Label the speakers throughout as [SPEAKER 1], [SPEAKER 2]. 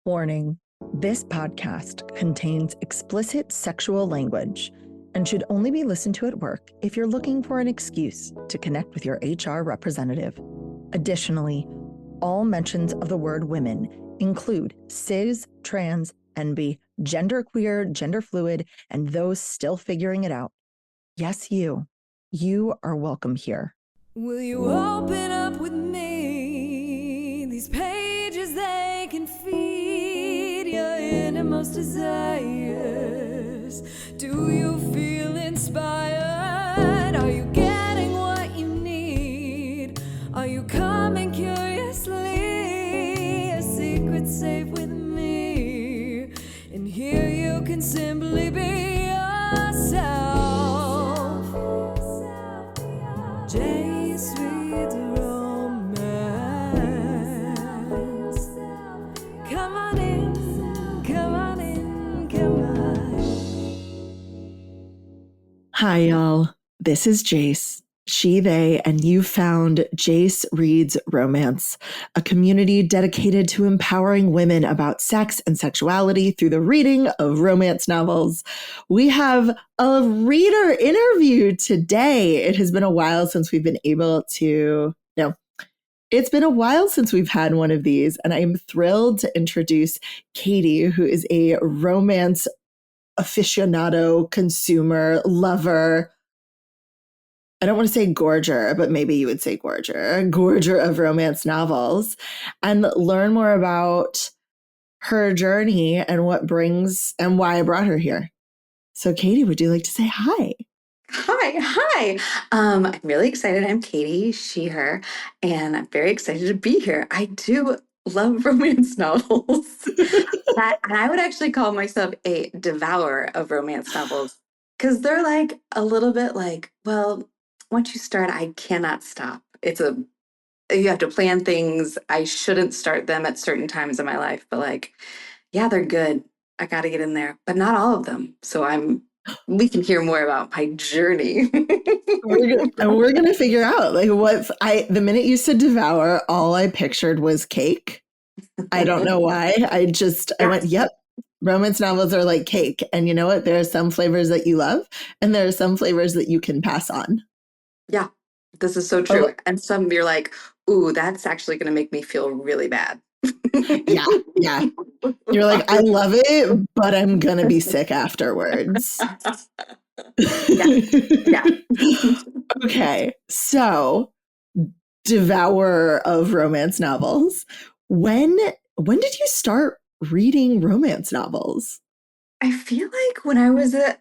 [SPEAKER 1] Warning, this podcast contains explicit sexual language and should only be listened to at work if you're looking for an excuse to connect with your HR representative. Additionally, all mentions of the word women include cis, trans, NB, genderqueer, gender fluid, and those still figuring it out. Yes, you. You are welcome here.
[SPEAKER 2] Will you open up with me? These pages, they can feed your innermost desires. Do you feel inspired? Are you getting what you need? Are you coming curiously? A secret safe with me. And here you can simply be yourself. Jace reads romance. Come on in, come on in, come on.
[SPEAKER 1] Hi, y'all. This is Jace, she, they, and you found Jace Reads Romance, a community dedicated to empowering women about sex and sexuality through the reading of romance novels. We have a reader interview today. It has been a while since we've been able to, it's been a while since we've had one of these, and I am thrilled to introduce Katy, who is a romance aficionado, consumer, lover. I don't want to say gorger, but maybe you would say gorger of romance novels, and learn more about her journey and what brings and why I brought her here. So Katy, would you like to say hi?
[SPEAKER 3] Hi. I'm really excited. I'm Katy, she, her, and I'm very excited to be here. I do love romance novels. And I would actually call myself a devourer of romance novels because they're like a little bit like, well, once you start, I cannot stop. You have to plan things. I shouldn't start them at certain times in my life, but like, yeah, they're good. I got to get in there, but not all of them. So we can hear more about my journey.
[SPEAKER 1] We're gonna figure out like the minute you said devour, all I pictured was cake. I don't know why. I went, yep. Romance novels are like cake. And you know what? There are some flavors that you love, and there are some flavors that you can pass on.
[SPEAKER 3] Yeah, this is so true. And some you're like, ooh, that's actually going to make me feel really bad.
[SPEAKER 1] Yeah. You're like, I love it, but I'm going to be sick afterwards.
[SPEAKER 3] Yeah.
[SPEAKER 1] Okay. So, devourer of romance novels. When did you start reading romance novels?
[SPEAKER 3] I feel like when I was a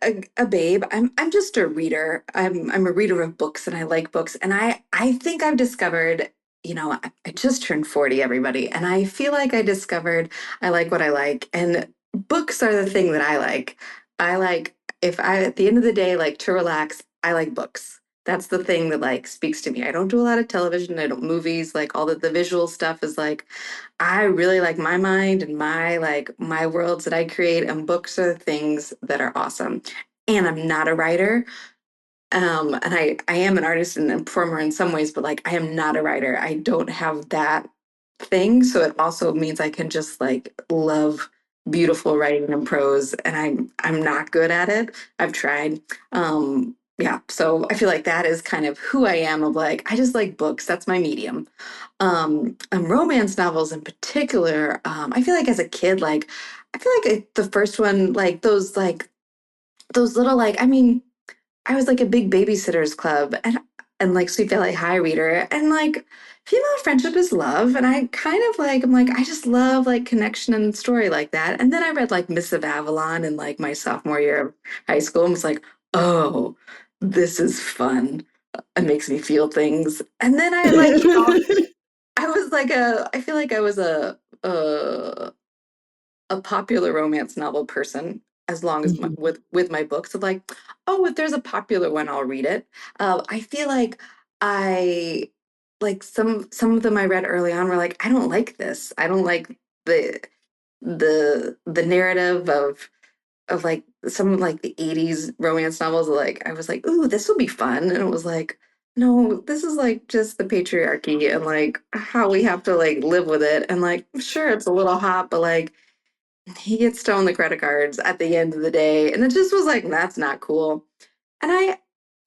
[SPEAKER 3] babe, I'm just a reader. I'm a reader of books, and I like books. And I think I've discovered, I just turned 40, everybody, and I feel like I discovered I like what I like, and books are the thing that I like. I like if I at the end of the day like to relax, I like books. That's the thing that like speaks to me. I don't do a lot of television. I don't movies. Like all the visual stuff is like I really like my mind and my worlds that I create, and books are the things that are awesome. And I'm not a writer. And I am an artist and a performer in some ways, but like I am not a writer. I don't have that thing. So it also means I can just like love beautiful writing and prose, and I'm not good at it. I've tried. Yeah, so I feel like that is kind of who I am, of like I just like books. That's my medium. Romance novels in particular, I feel like as a kid, like I feel like the first one, like those little like I mean, I was like a big Babysitters Club and like Sweet Valley High reader, and like female friendship is love, and I kind of like I'm like I just love like connection and story like that. And then I read like Miss of Avalon in like my sophomore year of high school and was like, oh, this is fun. It makes me feel things. And then I like I was like I feel like I was a popular romance novel person as long as with my books of like, oh, if there's a popular one, I'll read it. I feel like I like some of them I read early on were like, I don't like this. I don't like the narrative of like some of like the 80s romance novels. Like I was like, ooh, this will be fun. And it was like, no, this is like just the patriarchy and like how we have to like live with it. And like, sure, it's a little hot, but like he gets stolen the credit cards at the end of the day. And it just was like, that's not cool. And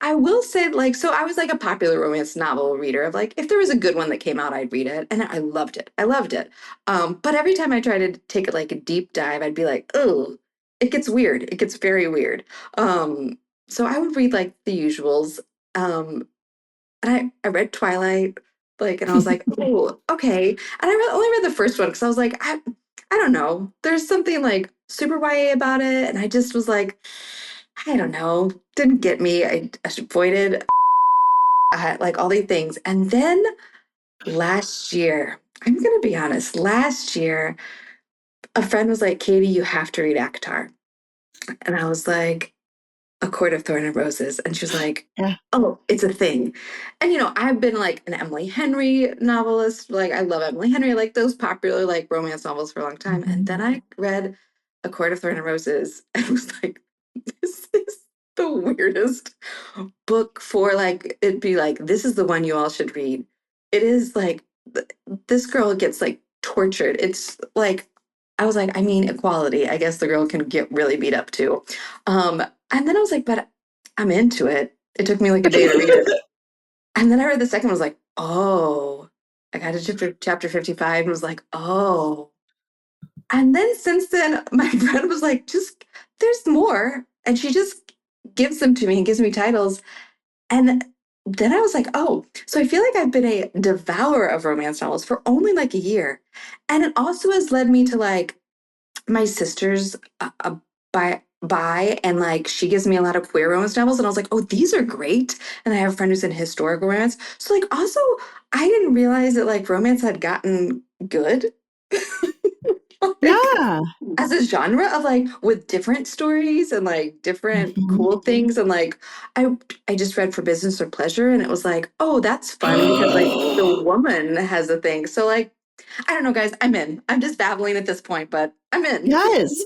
[SPEAKER 3] I will say, like, so I was like a popular romance novel reader of like, if there was a good one that came out, I'd read it. And I loved it. I loved it. But every time I tried to take like a deep dive, I'd be like, oh, it gets weird. It gets very weird. So I would read like the usuals. Um, and I read Twilight, like, and I was like, oh, okay. And only read the first one because I was like, I don't know. There's something like super YA about it. And I just was like, I don't know. Didn't get me. I avoided like all these things. And then last year, I'm going to be honest, last year, a friend was like, Katie, you have to read Akatar. And I was like, A Court of Thorn and Roses. And she was like,
[SPEAKER 1] Yeah.
[SPEAKER 3] oh, it's a thing. And, I've been like an Emily Henry novelist. Like, I love Emily Henry, like those popular, like romance novels for a long time. And
[SPEAKER 1] Mhm.
[SPEAKER 3] then I read A Court of Thorn and Roses and was like, this is the weirdest book for like, it'd be like, this is the one you all should read. It is like, this girl gets like tortured. It's like, I was like, I mean, equality. I guess the girl can get really beat up too. And then I was like, but I'm into it. It took me like a day to read it. And then I read the second one, was like, oh, I got to chapter 55 and was like, oh. And then since then, my friend was like, just there's more. And she just gives them to me and gives me titles. And then I was like, oh, so I feel like I've been a devourer of romance novels for only like a year. And it also has led me to like my sister's buy and like she gives me a lot of queer romance novels and I was like, oh, these are great. And I have a friend who's in historical romance. So like also I didn't realize that like romance had gotten good. Like
[SPEAKER 1] Yeah.
[SPEAKER 3] as a genre of like with different stories and like different
[SPEAKER 1] Mhm.
[SPEAKER 3] cool things and like I just read For Business or Pleasure and it was like, oh, that's fun because like the woman has a thing. So like I don't know, guys, I'm in. I'm just babbling at this point, but I'm in.
[SPEAKER 1] Yes.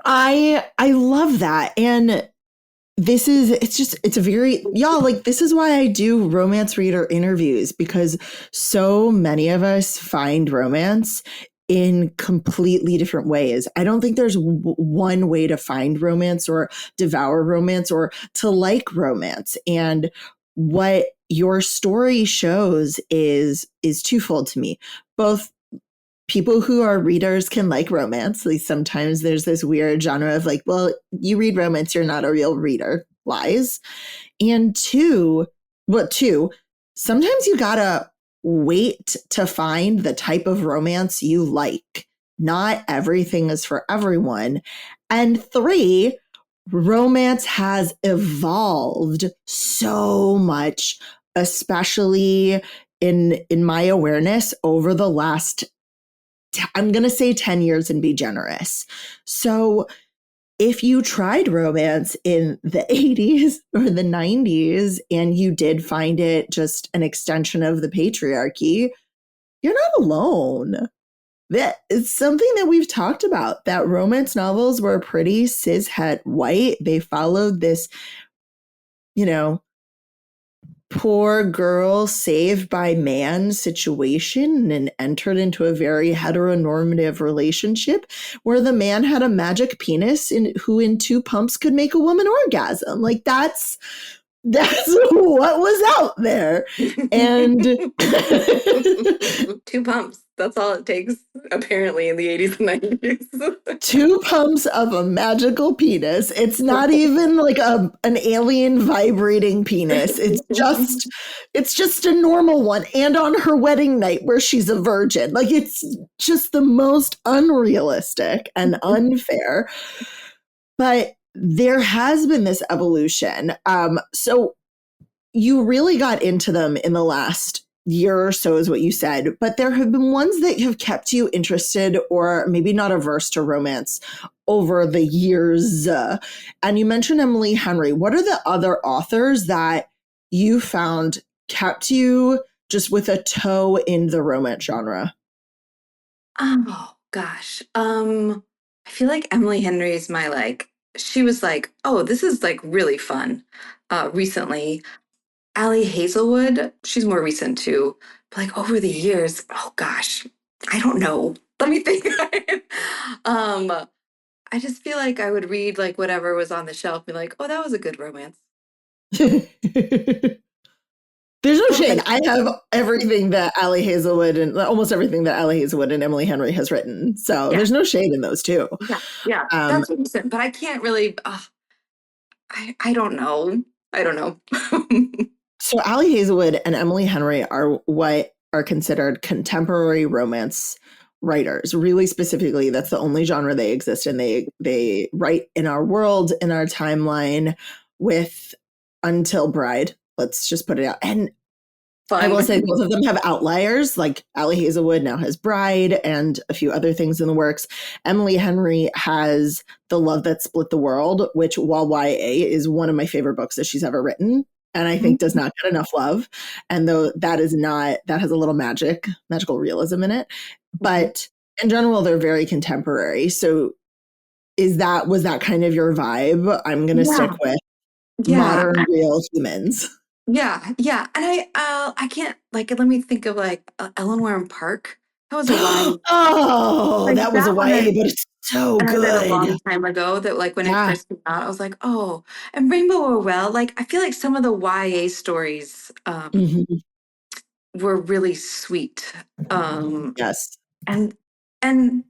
[SPEAKER 1] I love that. And it's a very, y'all, like, this is why I do romance reader interviews because so many of us find romance in completely different ways. I don't think there's one way to find romance or devour romance or to like romance. And what your story shows is twofold to me. Both people who are readers can like romance. Like sometimes there's this weird genre of like, well, you read romance, you're not a real reader. Lies. And two, sometimes you gotta wait to find the type of romance you like. Not everything is for everyone. And three, romance has evolved so much, especially in my awareness over the last I'm going to say 10 years and be generous. So if you tried romance in the 80s or the 90s and you did find it just an extension of the patriarchy, you're not alone. That it's something that we've talked about, that romance novels were pretty cishet white. They followed this, you know, poor girl saved by man situation and entered into a very heteronormative relationship where the man had a magic penis who in two pumps could make a woman orgasm. Like that's what was out there. And
[SPEAKER 3] Two pumps. That's all it takes, apparently, in the 80s and 90s.
[SPEAKER 1] two pumps of a magical penis. It's not even like an alien vibrating penis. It's just a normal one. And on her wedding night where she's a virgin. Like it's just the most unrealistic and unfair. But there has been this evolution. So you really got into them in the last year or so is what you said, but there have been ones that have kept you interested or maybe not averse to romance over the years. And you mentioned Emily Henry. What are the other authors that you found kept you just with a toe in the romance genre?
[SPEAKER 3] Oh gosh. I feel like Emily Henry is my like she was like, oh, this is like really fun. Recently. Allie Hazelwood, she's more recent too. But like over the years, oh gosh, I don't know. Let me think. Um, I just feel like I would read like whatever was on the shelf, be like, oh, that was a good romance.
[SPEAKER 1] There's no
[SPEAKER 3] But
[SPEAKER 1] shade.
[SPEAKER 3] like,
[SPEAKER 1] I have everything that Allie Hazelwood and almost everything that Allie Hazelwood and Emily Henry has written. So
[SPEAKER 3] yeah,
[SPEAKER 1] there's no shade in those two.
[SPEAKER 3] yeah,
[SPEAKER 1] Um,
[SPEAKER 3] that's what I'm saying. But I can't really. I don't know. I don't know.
[SPEAKER 1] so Allie Hazelwood and Emily Henry are what are considered contemporary romance writers. Really specifically, that's the only genre they exist in. They write in our world, in our timeline, with Until Bride. Let's just put it out. And I will say
[SPEAKER 3] Fun.
[SPEAKER 1] both of them have outliers, like Allie Hazelwood now has Bride and a few other things in the works. Emily Henry has The Love That Split the World, which, while YA, is one of my favorite books that she's ever written. And I think does not get enough love. And though that is not, that has a little magical realism in it. But in general, they're very contemporary. So was that kind of your vibe? I'm going to stick
[SPEAKER 3] Yeah,
[SPEAKER 1] with
[SPEAKER 3] yeah,
[SPEAKER 1] modern real humans.
[SPEAKER 3] yeah. And I can't like. Let me think of like Eleanor Park. That was a YA.
[SPEAKER 1] Oh,
[SPEAKER 3] Like
[SPEAKER 1] that was a
[SPEAKER 3] that one,
[SPEAKER 1] YA, but it's so
[SPEAKER 3] and I read a
[SPEAKER 1] good.
[SPEAKER 3] long time ago. That like when it
[SPEAKER 1] Yeah.
[SPEAKER 3] first came out, I was like, oh. And Rainbow Rowell. Like I feel like some of the YA stories
[SPEAKER 1] Mhm.
[SPEAKER 3] were really sweet.
[SPEAKER 1] Yes.
[SPEAKER 3] And and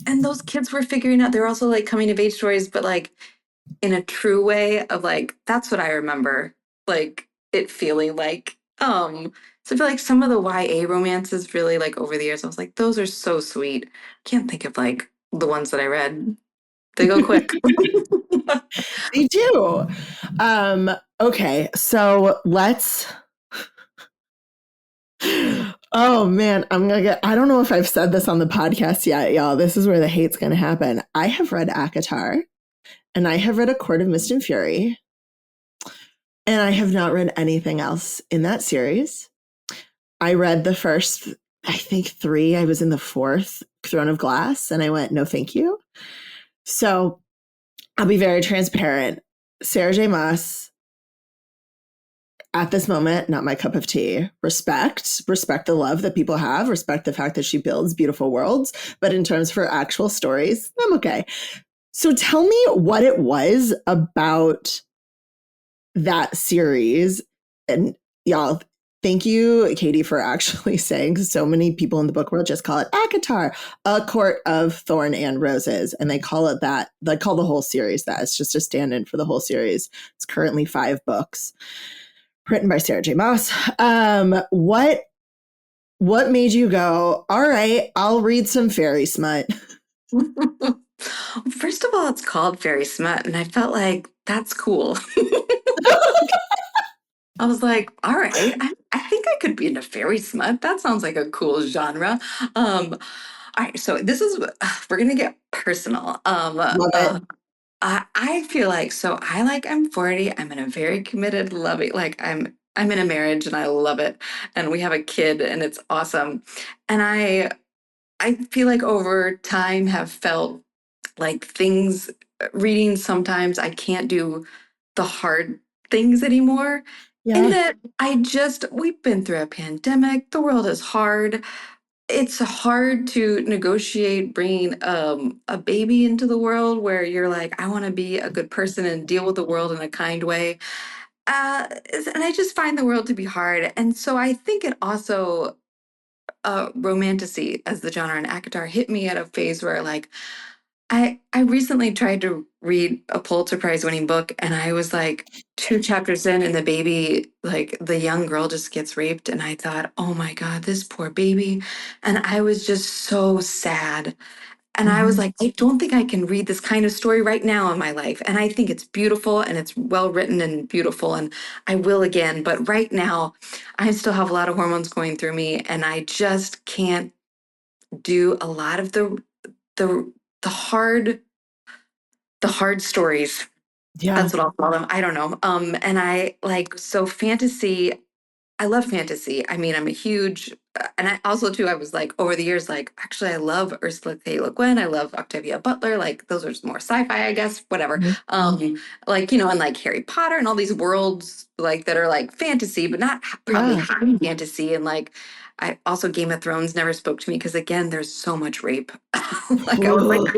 [SPEAKER 3] and those kids were figuring out. They're also like coming of age stories, but like in a true way of like that's what I remember like it feeling like. So I feel like some of the YA romances really like over the years I was like those are so sweet. Can't think of like the ones that I read. They go quick.
[SPEAKER 1] They do. Okay, so let's Oh man, I don't know if I've said this on the podcast yet, y'all. This is where the hate's gonna happen. I have read ACOTAR and I have read A Court of Mist and Fury, and I have not read anything else in that series. I read the first, I think, three. I was in the fourth, Throne of Glass, and I went, no, thank you. So I'll be very transparent. Sarah J. Maas, at this moment, not my cup of tea. Respect the love that people have, respect the fact that she builds beautiful worlds. But in terms for actual stories, I'm okay. So tell me what it was about that series. And y'all, thank you, Katy, for actually saying, because so many people in the book world just call it ACOTAR, A Court of Thorn and Roses. And they call it that. They call the whole series that. It's just a stand-in for the whole series. It's currently 5 books written by Sarah J. Maas. What made you go, all right, I'll read some fairy smut?
[SPEAKER 3] First of all, it's called Fairy Smut, and I felt like that's cool. I was like, all right, I think I could be into fairy smut. That sounds like a cool genre. All right, so this is we're gonna get personal.
[SPEAKER 1] Love it.
[SPEAKER 3] I feel like so I like I'm 40. I'm in a very committed, loving like I'm in a marriage and I love it, and we have a kid and it's awesome, and I feel like over time have felt like things reading sometimes I can't do the hard things anymore. In
[SPEAKER 1] Yeah.
[SPEAKER 3] that we've been through a pandemic, the world is hard. It's hard to negotiate bringing a baby into the world where you're like, I want to be a good person and deal with the world in a kind way. And I just find the world to be hard. And so I think it also, romantasy as the genre in ACOTAR hit me at a phase where like I recently tried to read a Pulitzer Prize winning book and I was like 2 chapters in and the baby, like the young girl just gets raped. And I thought, oh my God, this poor baby. And I was just so sad. And I was
[SPEAKER 1] Mhm.
[SPEAKER 3] like, I don't think I can read this kind of story right now in my life. And I think it's beautiful and it's well written and beautiful. And I will again. But right now, I still have a lot of hormones going through me. And I just can't do a lot of the the hard the hard stories.
[SPEAKER 1] Yeah.
[SPEAKER 3] That's what I'll call them. I don't know. And I like so fantasy. I love fantasy. I mean, I'm a huge, and I also too. I was like over the years, like actually, I love Ursula K. Le Guin. I love Octavia Butler. Like those are more sci-fi, I guess. Whatever.
[SPEAKER 1] Mhm.
[SPEAKER 3] Like you know, and like Harry Potter and all these worlds like that are like fantasy, but not probably
[SPEAKER 1] Yeah.
[SPEAKER 3] high fantasy. And like I also Game of Thrones never spoke to me because again, there's so much rape. Like I was like,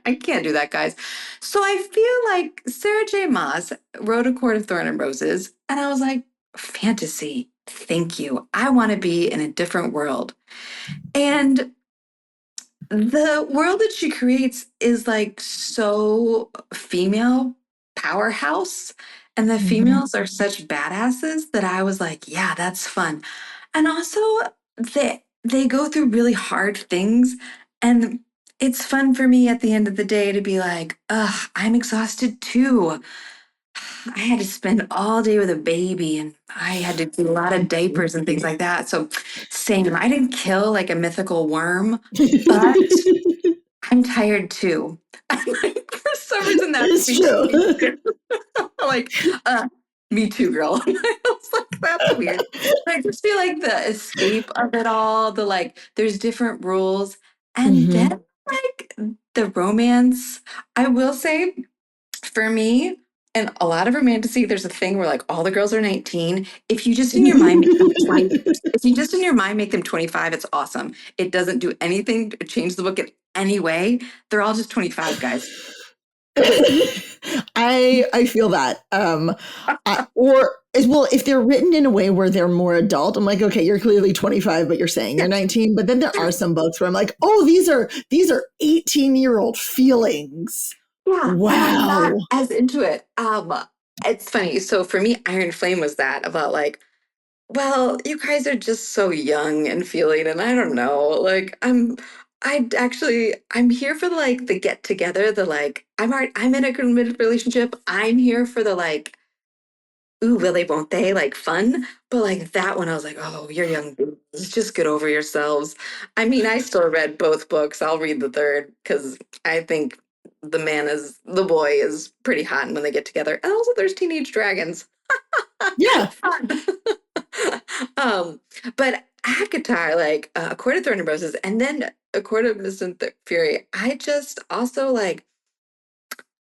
[SPEAKER 3] I can't do that, guys. So I feel like Sarah J. Maas wrote A Court of Thorn and Roses, and I was like, fantasy. Thank you. I want to be in a different world. And the world that she creates is like so female powerhouse. And the
[SPEAKER 1] Mhm.
[SPEAKER 3] females are such badasses that I was like, yeah, that's fun. And also they go through really hard things. And it's fun for me at the end of the day to be like, ugh, I'm exhausted too. I had to spend all day with a baby and I had to do a lot of diapers and things like that. So same. I didn't kill like a mythical worm, but I'm tired too. Like, for some reason that
[SPEAKER 1] It's
[SPEAKER 3] speaks to me
[SPEAKER 1] true.
[SPEAKER 3] too. Like, me too, girl. I was like, that's weird. But I just feel like the escape of it all, the like, there's different rules. And
[SPEAKER 1] Mhm.
[SPEAKER 3] then like the romance, I will say for me, and a lot of romantasy, there's a thing where like all the girls are 19. If you just in your mind make them 20, if you just in your mind make them 25, it's awesome. It doesn't do anything to change the book in any way. They're all just 25 guys.
[SPEAKER 1] I feel that. Or as well, if they're written in a way where they're more adult, I'm like, okay, you're clearly 25, but you're saying
[SPEAKER 3] Yeah,
[SPEAKER 1] you're 19. But then there are some books where I'm like, oh, these are 18-year-old feelings.
[SPEAKER 3] yeah, and I'm not
[SPEAKER 1] Wow.
[SPEAKER 3] as into it. It's funny. So for me, Iron Flame was that about like, well, you guys are just so young and feeling, and I don't know. Like I'm here for like the get together, the like I'm in a committed relationship. I'm here for the like, ooh, will they, won't they, like fun. But like that one, I was like, oh, you're young dudes. Just get over yourselves. I mean, I still read both books. I'll read the third because I think the boy is pretty hot when they get together. And also there's teenage dragons.
[SPEAKER 1] Yeah.
[SPEAKER 3] Fun. um, but Akatar, like A Court of Thorn and Roses, and then A Court of Mist and Fury, I just also like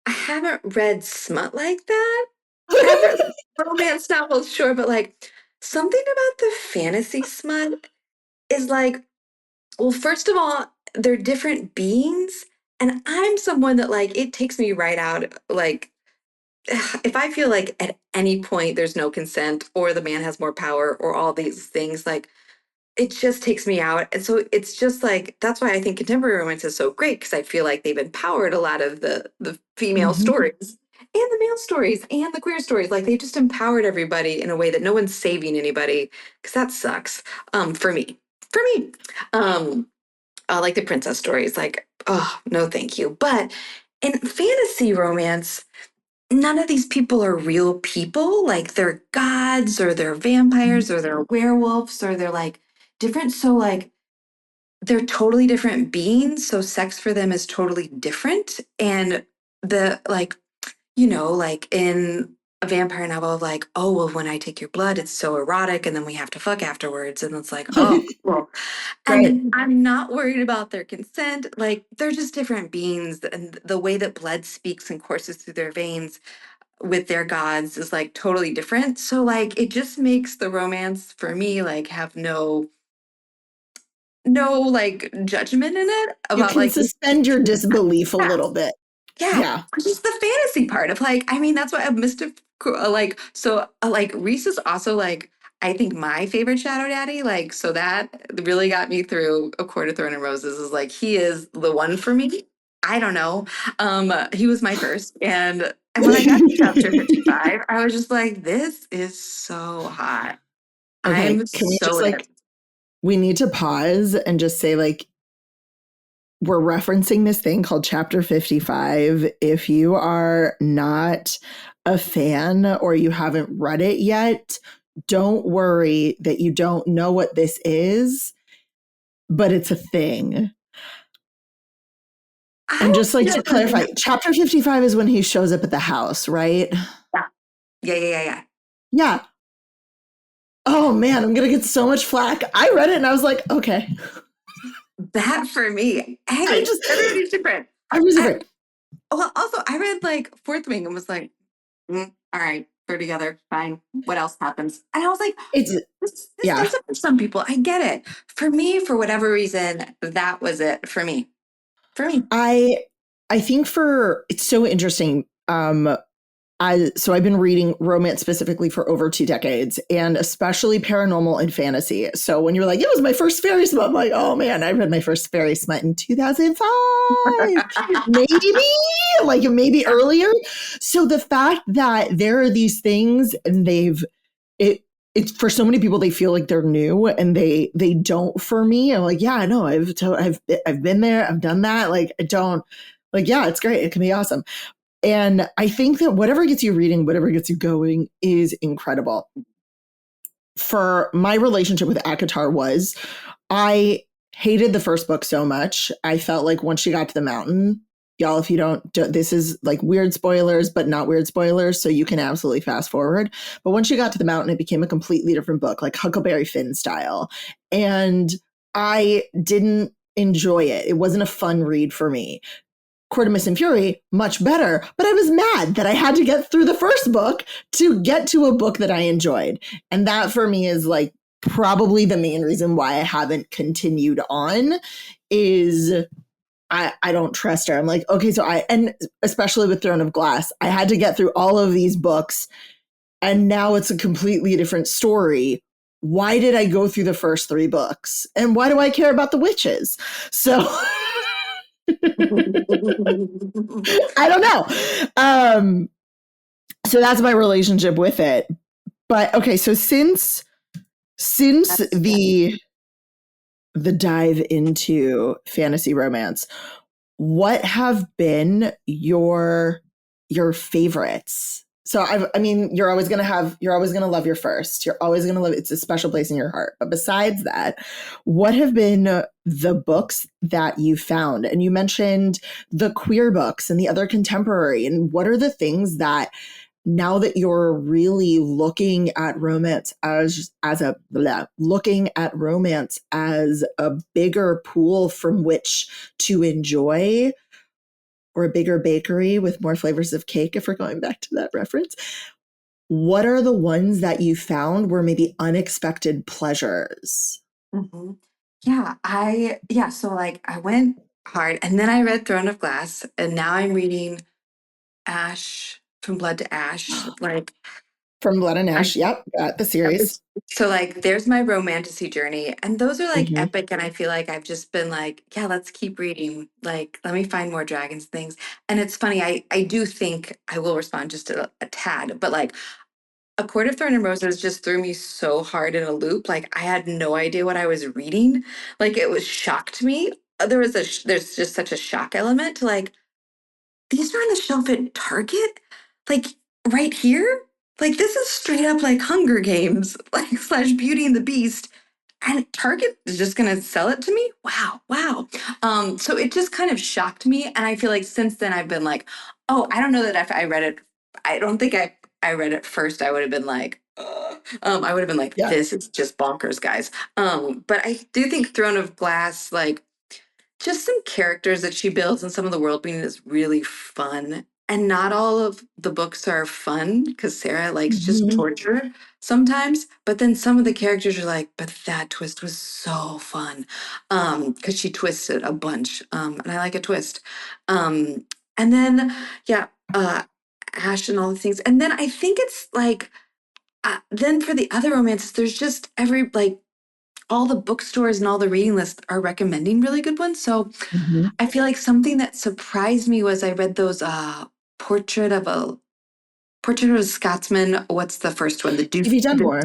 [SPEAKER 3] I haven't read smut like that. I've read romance novels, sure, but like something about the fantasy smut is like, well, first of all, they're different beings. And I'm someone that like it takes me right out. Like if I feel like at any point there's no consent or the man has more power or all these things, like it just takes me out. And so it's just like that's why I think contemporary romance is so great because I feel like they've empowered a lot of the female
[SPEAKER 1] Mhm.
[SPEAKER 3] stories and the male stories and the queer stories. Like they just empowered everybody in a way that no one's saving anybody because that sucks. For me. For me. Um like the princess stories, like, oh no, thank you. But in fantasy romance, none of these people are real people. Like they're gods or they're vampires or they're werewolves or they're like different. So like they're totally different beings. So sex for them is totally different. And the like, like in a vampire novel of like, oh well, when I take your blood, it's so erotic, and then we have to fuck afterwards. And it's like, oh, cool.
[SPEAKER 1] Right.
[SPEAKER 3] And I'm not worried about their consent. Like they're just different beings. And the way that blood speaks and courses through their veins with their gods is like totally different. So like it just makes the romance for me like have no like judgment in it
[SPEAKER 1] You
[SPEAKER 3] about
[SPEAKER 1] can
[SPEAKER 3] like
[SPEAKER 1] suspend your disbelief a little bit.
[SPEAKER 3] yeah,
[SPEAKER 1] Yeah.
[SPEAKER 3] just the fantasy part of like, I mean, that's why I've missed it. Like, so like Reese is also like, I think my favorite Shadow Daddy. Like, so that really got me through A Court of Thorn and Roses is like, he is the one for me. I don't know. He was my first. And when I got to chapter 55, I was just like, this is so hot.
[SPEAKER 1] Okay,
[SPEAKER 3] I'm
[SPEAKER 1] can we
[SPEAKER 3] so
[SPEAKER 1] just
[SPEAKER 3] in it.
[SPEAKER 1] like we need to pause and just say like we're referencing this thing called chapter 55. If you are not a fan or you haven't read it yet, don't worry that you don't know what this is, but it's a thing.
[SPEAKER 3] I
[SPEAKER 1] And
[SPEAKER 3] don't
[SPEAKER 1] just like
[SPEAKER 3] think
[SPEAKER 1] to
[SPEAKER 3] it was,
[SPEAKER 1] clarify, chapter 55 is when he shows up at the house, right?
[SPEAKER 3] yeah, yeah.
[SPEAKER 1] Yeah. Oh man, I'm going to get so much flack. I read it and I was like, okay.
[SPEAKER 3] That for me.
[SPEAKER 1] I
[SPEAKER 3] Hey,
[SPEAKER 1] just,
[SPEAKER 3] everybody's different.
[SPEAKER 1] I was
[SPEAKER 3] I,
[SPEAKER 1] different.
[SPEAKER 3] well, also, I read like Fourth Wing and was like, all right, we're together. Fine. What else happens? And I was like,
[SPEAKER 1] It's,
[SPEAKER 3] This
[SPEAKER 1] Yeah.
[SPEAKER 3] does it for some people. I get it. For me, for whatever reason, that was it for me. For me.
[SPEAKER 1] I think it's so interesting. So I've been reading romance specifically for over 2 decades, and especially paranormal and fantasy. So when you're like, it was my first fairy smut, I'm like, oh man, I read my first fairy smut in 2005, maybe earlier. So the fact that there are these things and it it's for so many people, they feel like they're new and they don't. For me, I'm like, yeah, no, I've been there, I've done that. Like, I don't, like, yeah, it's great, it can be awesome. And I think that whatever gets you reading, whatever gets you going is incredible. For my relationship with Akatar was, I hated the first book so much. I felt like once she got to the mountain, y'all, if you this is like weird spoilers, but not weird spoilers, so you can absolutely fast forward. But once she got to the mountain, it became a completely different book, like Huckleberry Finn style. And I didn't enjoy it. It wasn't a fun read for me. Court of Mist and Fury, much better, but I was mad that I had to get through the first book to get to a book that I enjoyed. And that for me is like probably the main reason why I haven't continued on is I don't trust her. I'm like, okay, and especially with Throne of Glass, I had to get through all of these books and now it's a completely different story. Why did I go through the first 3 books? And why do I care about the witches? So I don't know. So that's my relationship with it. But okay, so since the dive into fantasy romance, what have been your favorites? So I mean, you're always going to love your first. You're always going to love it's a special place in your heart. But besides that, what have been the books that you found? And you mentioned the queer books and the other contemporary. And what are the things that now that you're really looking at romance as a bigger pool from which to enjoy, or a bigger bakery with more flavors of cake, if we're going back to that reference, what are the ones that you found were maybe unexpected pleasures?
[SPEAKER 3] Mm-hmm. Yeah, so like I went hard and then I read Throne of Glass and now I'm reading Ash from Blood to Ash. Like
[SPEAKER 1] From Blood and
[SPEAKER 3] I
[SPEAKER 1] Ash, yep, got the series.
[SPEAKER 3] so like there's my romantasy journey. And those are like
[SPEAKER 1] Mm-hmm.
[SPEAKER 3] epic. And I feel like I've just been like, yeah, let's keep reading. Like, let me find more dragons things. And it's funny, I do think I will respond just a tad, but like A Court of Thorn and Roses just threw me so hard in a loop. Like I had no idea what I was reading. Like it was shocked me. There's just such a shock element to like these are on the shelf at Target, like right here. Like this is straight up like Hunger Games, like slash Beauty and the Beast, and Target is just gonna sell it to me. Wow, wow. So it just kind of shocked me, and I feel like since then I've been like, oh, I don't know that if I read it, I don't think I read it first. I would have been like. I would have been like,
[SPEAKER 1] Yeah.
[SPEAKER 3] this is just bonkers, guys. But I do think Throne of Glass, like just some characters that she builds and some of the world building is really fun. And not all of the books are fun because Sarah likes just
[SPEAKER 1] Mm-hmm.
[SPEAKER 3] torture sometimes. But then some of the characters are like, but that twist was so fun. Because she twisted a bunch. And I like a twist. And then yeah, Ash and all the things. And then I think it's like then for the other romances, there's just every like all the bookstores and all the reading lists are recommending really good ones. So
[SPEAKER 1] Mm-hmm.
[SPEAKER 3] I feel like something that surprised me was I read those portrait of a Scotsman. What's the first one?
[SPEAKER 1] Evie Dunmore.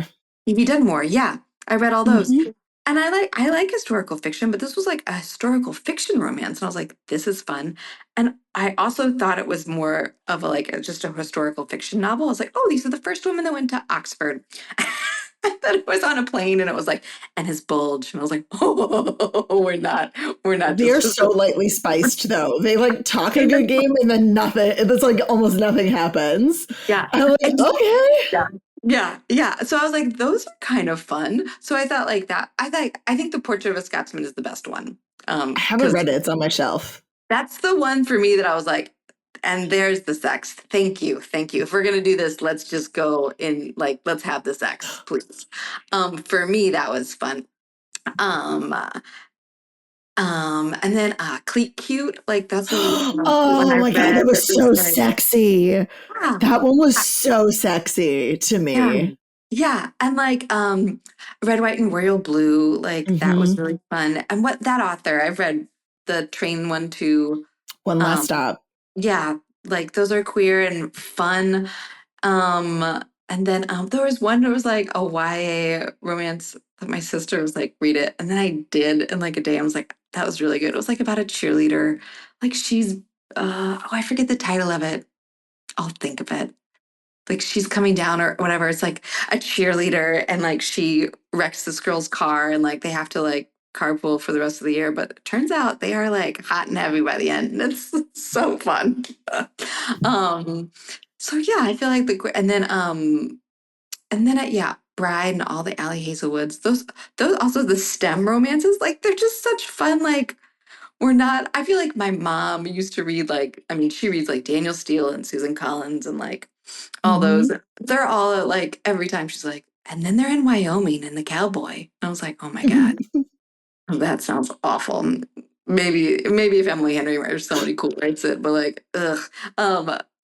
[SPEAKER 3] Evie Dunmore. Yeah, I read all those.
[SPEAKER 1] Mm-hmm.
[SPEAKER 3] And I like historical fiction, but this was like a historical fiction romance. And I was like, this is fun. And I also thought it was more of just a historical fiction novel. I was like, oh, these are the first women that went to Oxford. I thought it was on a plane and it was like, and his bulge. And I was like, oh, we're not
[SPEAKER 1] They're
[SPEAKER 3] just
[SPEAKER 1] so lightly spiced though. They like talk a good game and then nothing. It's like almost nothing happens.
[SPEAKER 3] yeah.
[SPEAKER 1] I'm like,
[SPEAKER 3] And
[SPEAKER 1] okay.
[SPEAKER 3] yeah. So I was like, those are kind of fun. So I thought like that. I think the Portrait of a Scotsman is the best one.
[SPEAKER 1] I haven't
[SPEAKER 3] Because
[SPEAKER 1] read it. It's on my shelf.
[SPEAKER 3] that's the one for me that I was like, And there's the sex. Thank you. Thank you. If we're gonna do this, let's just go in like let's have the sex, please. For me, that was fun. Um, uh, and then Cleat Cute, like that's a one
[SPEAKER 1] Oh
[SPEAKER 3] I
[SPEAKER 1] my God,
[SPEAKER 3] read
[SPEAKER 1] that
[SPEAKER 3] that
[SPEAKER 1] was
[SPEAKER 3] was
[SPEAKER 1] so
[SPEAKER 3] like,
[SPEAKER 1] sexy.
[SPEAKER 3] yeah,
[SPEAKER 1] That one was so sexy to
[SPEAKER 3] yeah,
[SPEAKER 1] me.
[SPEAKER 3] yeah. And like Red, White, and Royal Blue, like that was
[SPEAKER 1] Hmm.
[SPEAKER 3] really fun. And what that author, I've read the Train one too.
[SPEAKER 1] One last
[SPEAKER 3] Um,
[SPEAKER 1] stop.
[SPEAKER 3] yeah, like those are queer and fun. And then there was one that was like a YA romance that my sister was like, read it. And then I did in like a day. I was like, that was really good. It was like about a cheerleader. Like she's oh, I forget the title of it. I'll think of it. Like she's coming down or whatever. It's like a cheerleader and like she wrecks this girl's car and like they have to like carpool for the rest of the year. But it turns out they are like hot and heavy by the end. And it's so fun. um so yeah, I feel like yeah, Bride and all the Allie Hazelwoods. Those also the STEM romances, like they're just such fun. Like we're not, I feel like my mom used to read like, I mean, she reads like Daniel Steele and Susan Collins and like all those.
[SPEAKER 1] Hmm.
[SPEAKER 3] They're all like every time she's like, and then they're in Wyoming and the cowboy. And I was like, oh my God, that sounds awful. Maybe if Emily Henry or somebody cool writes it, but like, ugh.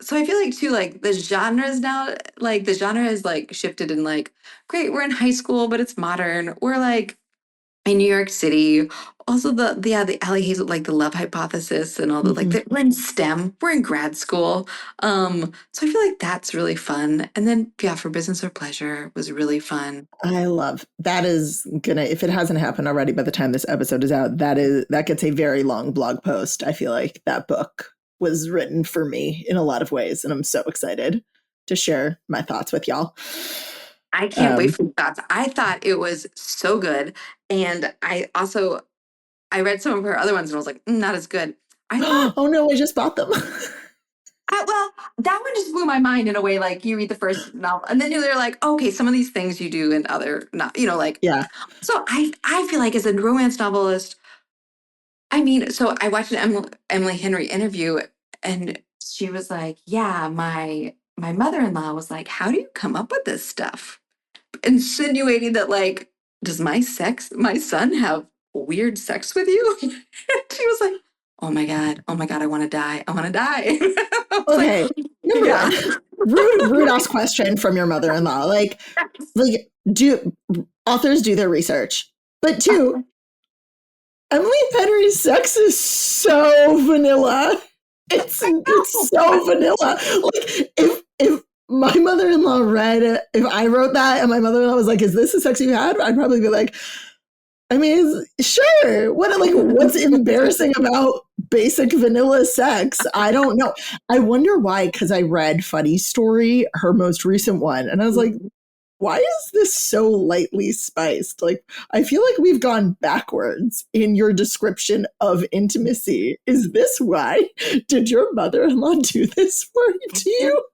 [SPEAKER 3] So I feel like too, like the genres now, like the genre has like shifted and like, great, we're in high school, but it's modern. We're like in New York City. Also the Allie Hazel, like the love hypothesis and all the like
[SPEAKER 1] Hmm.
[SPEAKER 3] we're in STEM, we're in grad school. So I feel like that's really fun. And then yeah, for business or pleasure was really fun.
[SPEAKER 1] I love that is gonna, if it hasn't happened already by the time this episode is out, that gets a very long blog post. I feel like that book was written for me in a lot of ways, and I'm so excited to share my thoughts with y'all.
[SPEAKER 3] I can't wait
[SPEAKER 1] Um,
[SPEAKER 3] for the thoughts. I thought it was so good. And I read some of her other ones and I was like, not as good. I thought
[SPEAKER 1] oh no, I just bought them.
[SPEAKER 3] well, that one just blew my mind in a way. Like you read the first novel, and then you're like, okay, some of these things you do in other, not, like.
[SPEAKER 1] Yeah.
[SPEAKER 3] So I feel like as a romance novelist, I mean, so I watched an Emily Henry interview, and she was like, yeah, my mother-in-law was like, how do you come up with this stuff? Insinuating that like, does my son have weird sex with you? And she was like, oh my god, I want to die, I want to die. I was like,
[SPEAKER 1] Okay. Number
[SPEAKER 3] yeah.
[SPEAKER 1] one, rude ass question from your mother-in-law. Like, do authors do their research? But two, Emily Henry's sex is so vanilla.
[SPEAKER 3] I
[SPEAKER 1] It's
[SPEAKER 3] know.
[SPEAKER 1] so vanilla. Like if my mother-in-law read it, if I wrote that and my mother-in-law was like, "Is this the sex you had?" I'd probably be like, I mean, sure. What's embarrassing about basic vanilla sex? I don't know. I wonder why, because I read Funny Story, her most recent one, and I was like, why is this so lightly spiced? Like, I feel like we've gone backwards in your description of intimacy. Is this why? Did your mother-in-law do this for to you?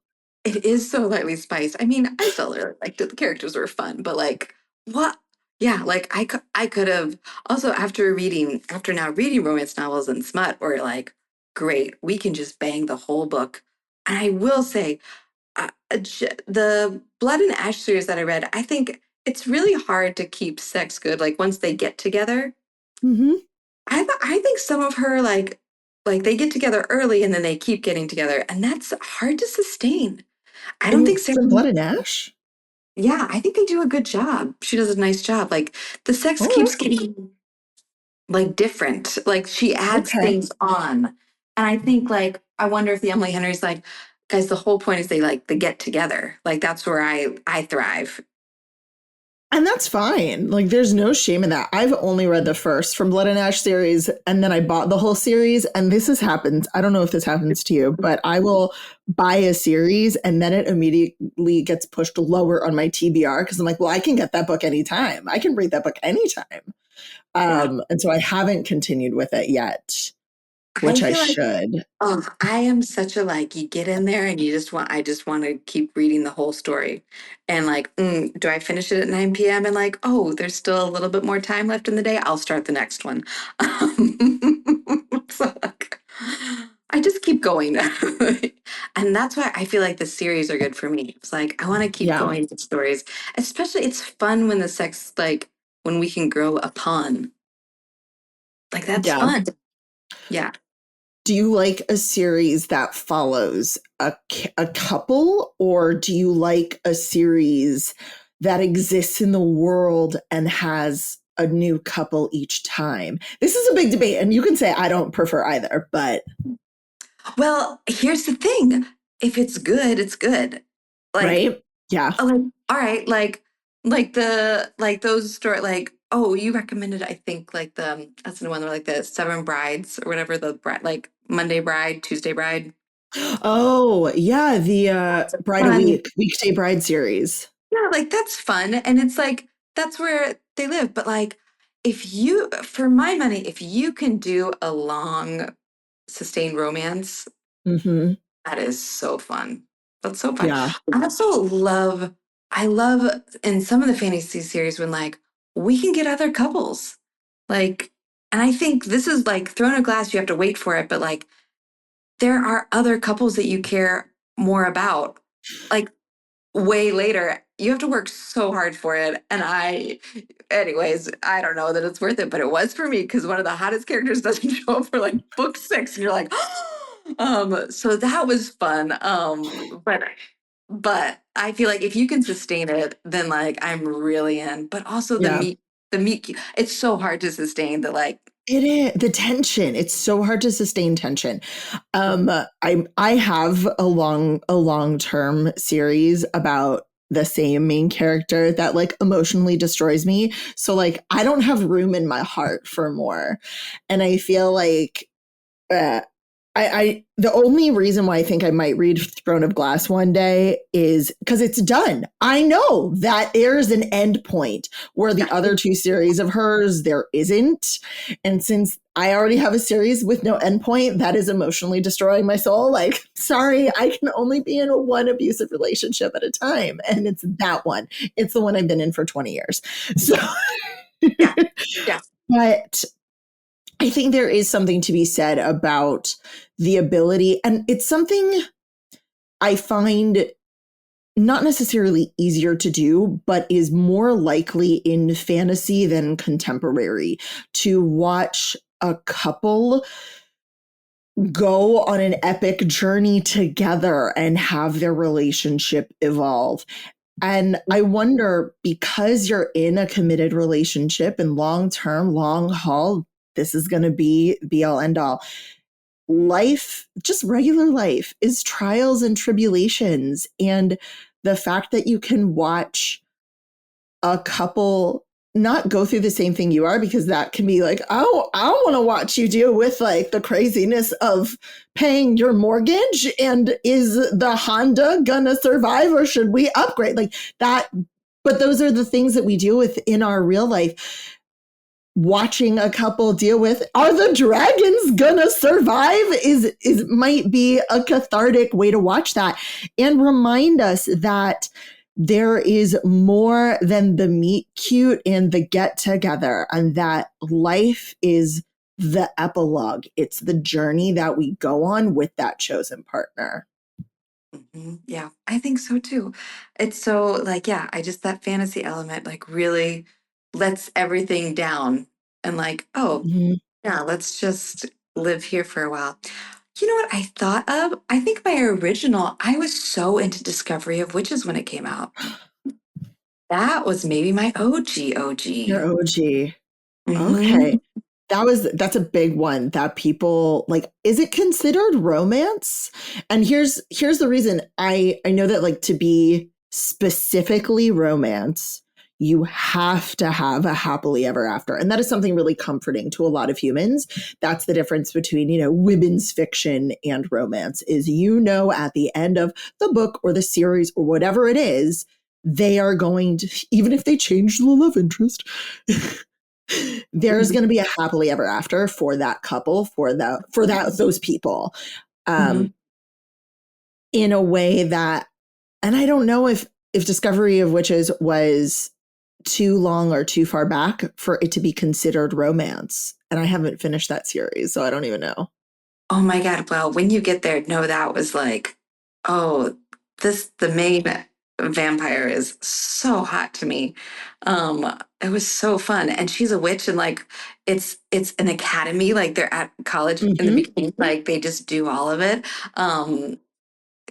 [SPEAKER 3] It is so lightly spiced. I mean, I still really liked it. The characters were fun, but like, what? Yeah, like I could have also after now reading romance novels and smut, were like, great, we can just bang the whole book. And I will say, the Blood and Ash series that I read, I think it's really hard to keep sex good. Like once they get together,
[SPEAKER 1] Mm-hmm.
[SPEAKER 3] I think some of her like they get together early and then they keep getting together, and that's hard to sustain. I don't think Sarah.
[SPEAKER 1] From Blood and Ash?
[SPEAKER 3] Yeah, I think they do a good job. She does a nice job. Like the sex
[SPEAKER 1] All right.
[SPEAKER 3] keeps getting like different. Like she adds
[SPEAKER 1] Okay.
[SPEAKER 3] things on. And I think like I wonder if the Emily Henry's like, guys, the whole point is they get together. Like that's where I thrive.
[SPEAKER 1] And that's fine. Like, there's no shame in that. I've only read the first from Blood and Ash series, and then I bought the whole series. And this has happened. I don't know if this happens to you, but I will buy a series and then it immediately gets pushed lower on my TBR because I'm like, well, I can get that book anytime. I can read that book anytime.
[SPEAKER 3] Yeah.
[SPEAKER 1] And so I haven't continued with it yet,
[SPEAKER 3] I
[SPEAKER 1] which I
[SPEAKER 3] feel like
[SPEAKER 1] should.
[SPEAKER 3] oh, I am such a like you get in there and I just want to keep reading the whole story. And like, do I finish it at 9 p.m. and like, oh, there's still a little bit more time left in the day? I'll start the next one. So, like, I just keep going. And that's why I feel like the series are good for me. It's like I want to keep
[SPEAKER 1] Yeah.
[SPEAKER 3] going with stories. Especially it's fun when the sex like when we can grow upon. Like that's
[SPEAKER 1] Yeah.
[SPEAKER 3] fun. Yeah.
[SPEAKER 1] Do you like a series that follows a couple, or do you like a series that exists in the world and has a new couple each time? This is a big debate, and you can say I don't prefer either, but
[SPEAKER 3] Well, here's the thing. If it's good, it's good. Like,
[SPEAKER 1] right? Yeah.
[SPEAKER 3] like all right, like those story like oh, you recommended I think like the that's the one where like the seven brides or whatever the bride like Monday bride, Tuesday bride.
[SPEAKER 1] Oh, yeah, the Bride a
[SPEAKER 3] Fun.
[SPEAKER 1] Weekday Bride series.
[SPEAKER 3] Yeah, like that's fun. And it's like that's where they live. But like if you for my money, if you can do a long sustained romance,
[SPEAKER 1] Mhm.
[SPEAKER 3] that is so fun. That's so fun.
[SPEAKER 1] Yeah.
[SPEAKER 3] I also love I love in some of the fantasy series when like we can get other couples. Like and I think this is like Throne of Glass, you have to wait for it, but like there are other couples that you care more about. Like way later. You have to work so hard for it. And anyways, I don't know that it's worth it, but it was for me because one of the hottest characters doesn't show up for like book six, and you're like, so that was fun. But I feel like if you can sustain it, then like I'm really in. But also
[SPEAKER 1] Yeah.
[SPEAKER 3] the meat, it's so hard to sustain the like.
[SPEAKER 1] It is the tension. It's so hard to sustain tension. I have a long-term series about the same main character that like emotionally destroys me. So like I don't have room in my heart for more. And I feel like uh, I the only reason why I think I might read Throne of Glass one day is because it's done. I know that there's an end point where the other two series of hers there isn't, and since I already have a series with no end point, that is emotionally destroying my soul. Like, sorry, I can only be in one abusive relationship at a time, and it's that one. It's the one I've been in for 20 years. So,
[SPEAKER 3] Yeah, yeah.
[SPEAKER 1] but I think there is something to be said about the ability, and it's something I find not necessarily easier to do, but is more likely in fantasy than contemporary to watch a couple go on an epic journey together and have their relationship evolve. And I wonder, because you're in a committed relationship and long term, long haul, this is going to be all end all. Life, just regular life, is trials and tribulations. And the fact that you can watch a couple not go through the same thing you are, because that can be like, oh, I want to watch you deal with like the craziness of paying your mortgage, and is the Honda gonna survive or should we upgrade like that. But those are the things that we deal with in our real life. Watching a couple deal with, are the dragons gonna survive, is might be a cathartic way to watch that and remind us that there is more than the meet cute and the get together, and that life is the epilogue. It's the journey that we go on with that chosen partner.
[SPEAKER 3] Yeah, I think so too. It's so like, yeah, I just that fantasy element like really lets everything down and like, oh,
[SPEAKER 1] Mhm.
[SPEAKER 3] yeah, let's just live here for a while. You know what I thought of? I think my original, I was so into Discovery of Witches when it came out. That was maybe my OG
[SPEAKER 1] Your
[SPEAKER 3] OG.
[SPEAKER 1] OG.
[SPEAKER 3] Hmm.
[SPEAKER 1] Okay. That's a big one that people like. Is it considered romance? And here's the reason. I know that like to be specifically romance, you have to have a happily ever after. And that is something really comforting to a lot of humans. That's the difference between, women's fiction and romance is, at the end of the book or the series or whatever it is, they are going to, even if they change the love interest, there's going to be a happily ever after for that couple, for those people,
[SPEAKER 3] Hmm.
[SPEAKER 1] um, in a way that, and I don't know if Discovery of Witches was too long or too far back for it to be considered romance. And I haven't finished that series, so I don't even know.
[SPEAKER 3] Oh my God. Well, when you get there, no, that was like, oh, the main vampire is so hot to me. It was so fun. And she's a witch and like it's an academy, like they're at college in the
[SPEAKER 1] Mm-hmm.
[SPEAKER 3] beginning, like they just do all of it.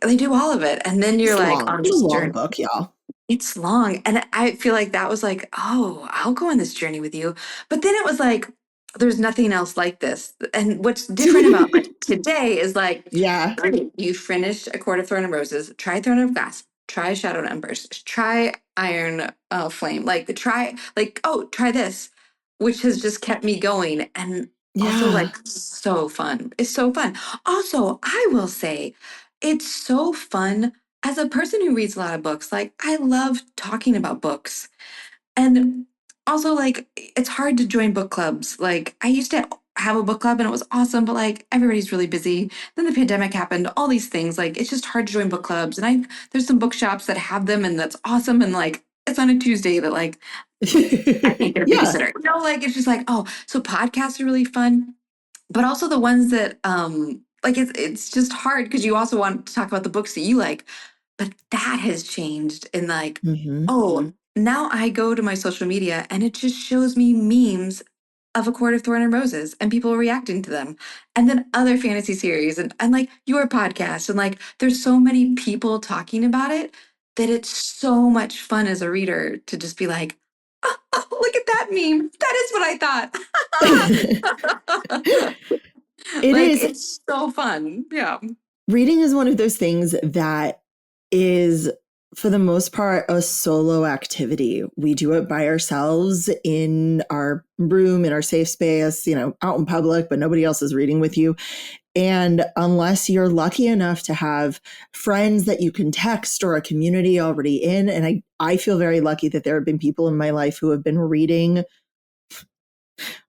[SPEAKER 3] They do all of it. And then you're
[SPEAKER 1] It's
[SPEAKER 3] like
[SPEAKER 1] long.
[SPEAKER 3] on
[SPEAKER 1] It's a
[SPEAKER 3] this
[SPEAKER 1] long
[SPEAKER 3] journey.
[SPEAKER 1] book, y'all.
[SPEAKER 3] It's long. And I feel like that was like, oh, I'll go on this journey with you. But then it was like, there's nothing else like this. And what's different about like today is like,
[SPEAKER 1] Yeah.
[SPEAKER 3] okay, you finished A Court of Thorn and Roses, try Throne of Glass, try Shadow and Embers, try Iron Flame, like try, like, oh, try this, which has just kept me going. And also
[SPEAKER 1] Yeah.
[SPEAKER 3] like so fun. It's so fun. Also, I will say, it's so fun as a person who reads a lot of books, like I love talking about books. And also like it's hard to join book clubs. Like I used to have a book club and it was awesome, but like everybody's really busy. Then the pandemic happened, all these things. Like it's just hard to join book clubs. And there's some bookshops that have them and that's awesome. And like it's on a Tuesday that like I can't get a
[SPEAKER 1] Yeah.
[SPEAKER 3] babysitter. You know, like it's just like, oh, so podcasts are really fun, but also the ones that like it's just hard because you also want to talk about the books that you like, but that has changed in like,
[SPEAKER 1] Mm-hmm.
[SPEAKER 3] oh, now I go to my social media and it just shows me memes of A Court of Thorn and Roses and people reacting to them, and then other fantasy series and like your podcast, and like there's so many people talking about it that it's so much fun as a reader to just be like, oh, look at that meme, that is what I thought.
[SPEAKER 1] It
[SPEAKER 3] Like
[SPEAKER 1] is.
[SPEAKER 3] it's so fun. Yeah.
[SPEAKER 1] Reading is one of those things that is, for the most part, a solo activity. We do it by ourselves in our room, in our safe space, out in public, but nobody else is reading with you. And unless you're lucky enough to have friends that you can text or a community already in, and I feel very lucky that there have been people in my life who have been reading.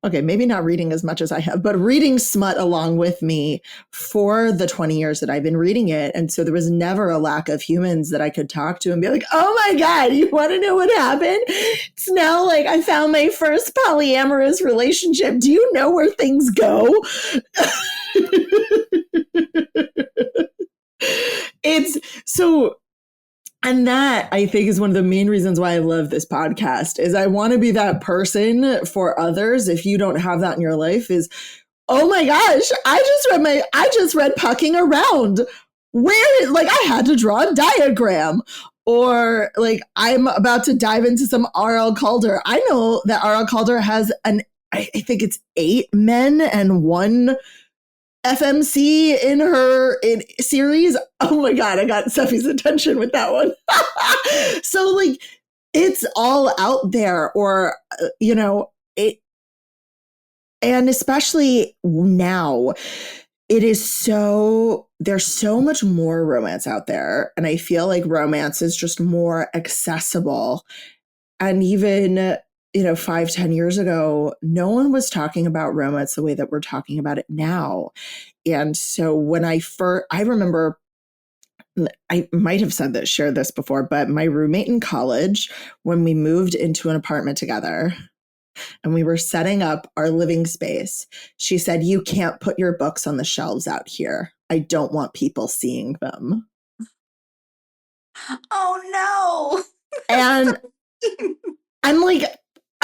[SPEAKER 1] Okay, maybe not reading as much as I have, but reading smut along with me for the 20 years that I've been reading it. And so there was never a lack of humans that I could talk to and be like, oh my God, you want to know what happened? It's now like I found my first polyamorous relationship. Do you know where things go? It's so. And that, I think, is one of the main reasons why I love this podcast is I want to be that person for others. If you don't have that in your life, is, oh my gosh, I just read Pucking Around. Like I had to draw a diagram. Or like I'm about to dive into some R.L. Calder. I know that R.L. Calder has I think it's 8 men and 1 FMC in her series. Oh my God, I got Steffi's attention with that one. So like it's all out there, or it, and especially now there's so much more romance out there, and I feel like romance is just more accessible. And even 5-10 years ago, no one was talking about romance the way that we're talking about it now. And so when I remember, I might have shared this before, but my roommate in college, when we moved into an apartment together and we were setting up our living space, she said, you can't put your books on the shelves out here. I don't want people seeing them.
[SPEAKER 3] Oh no.
[SPEAKER 1] And I'm like,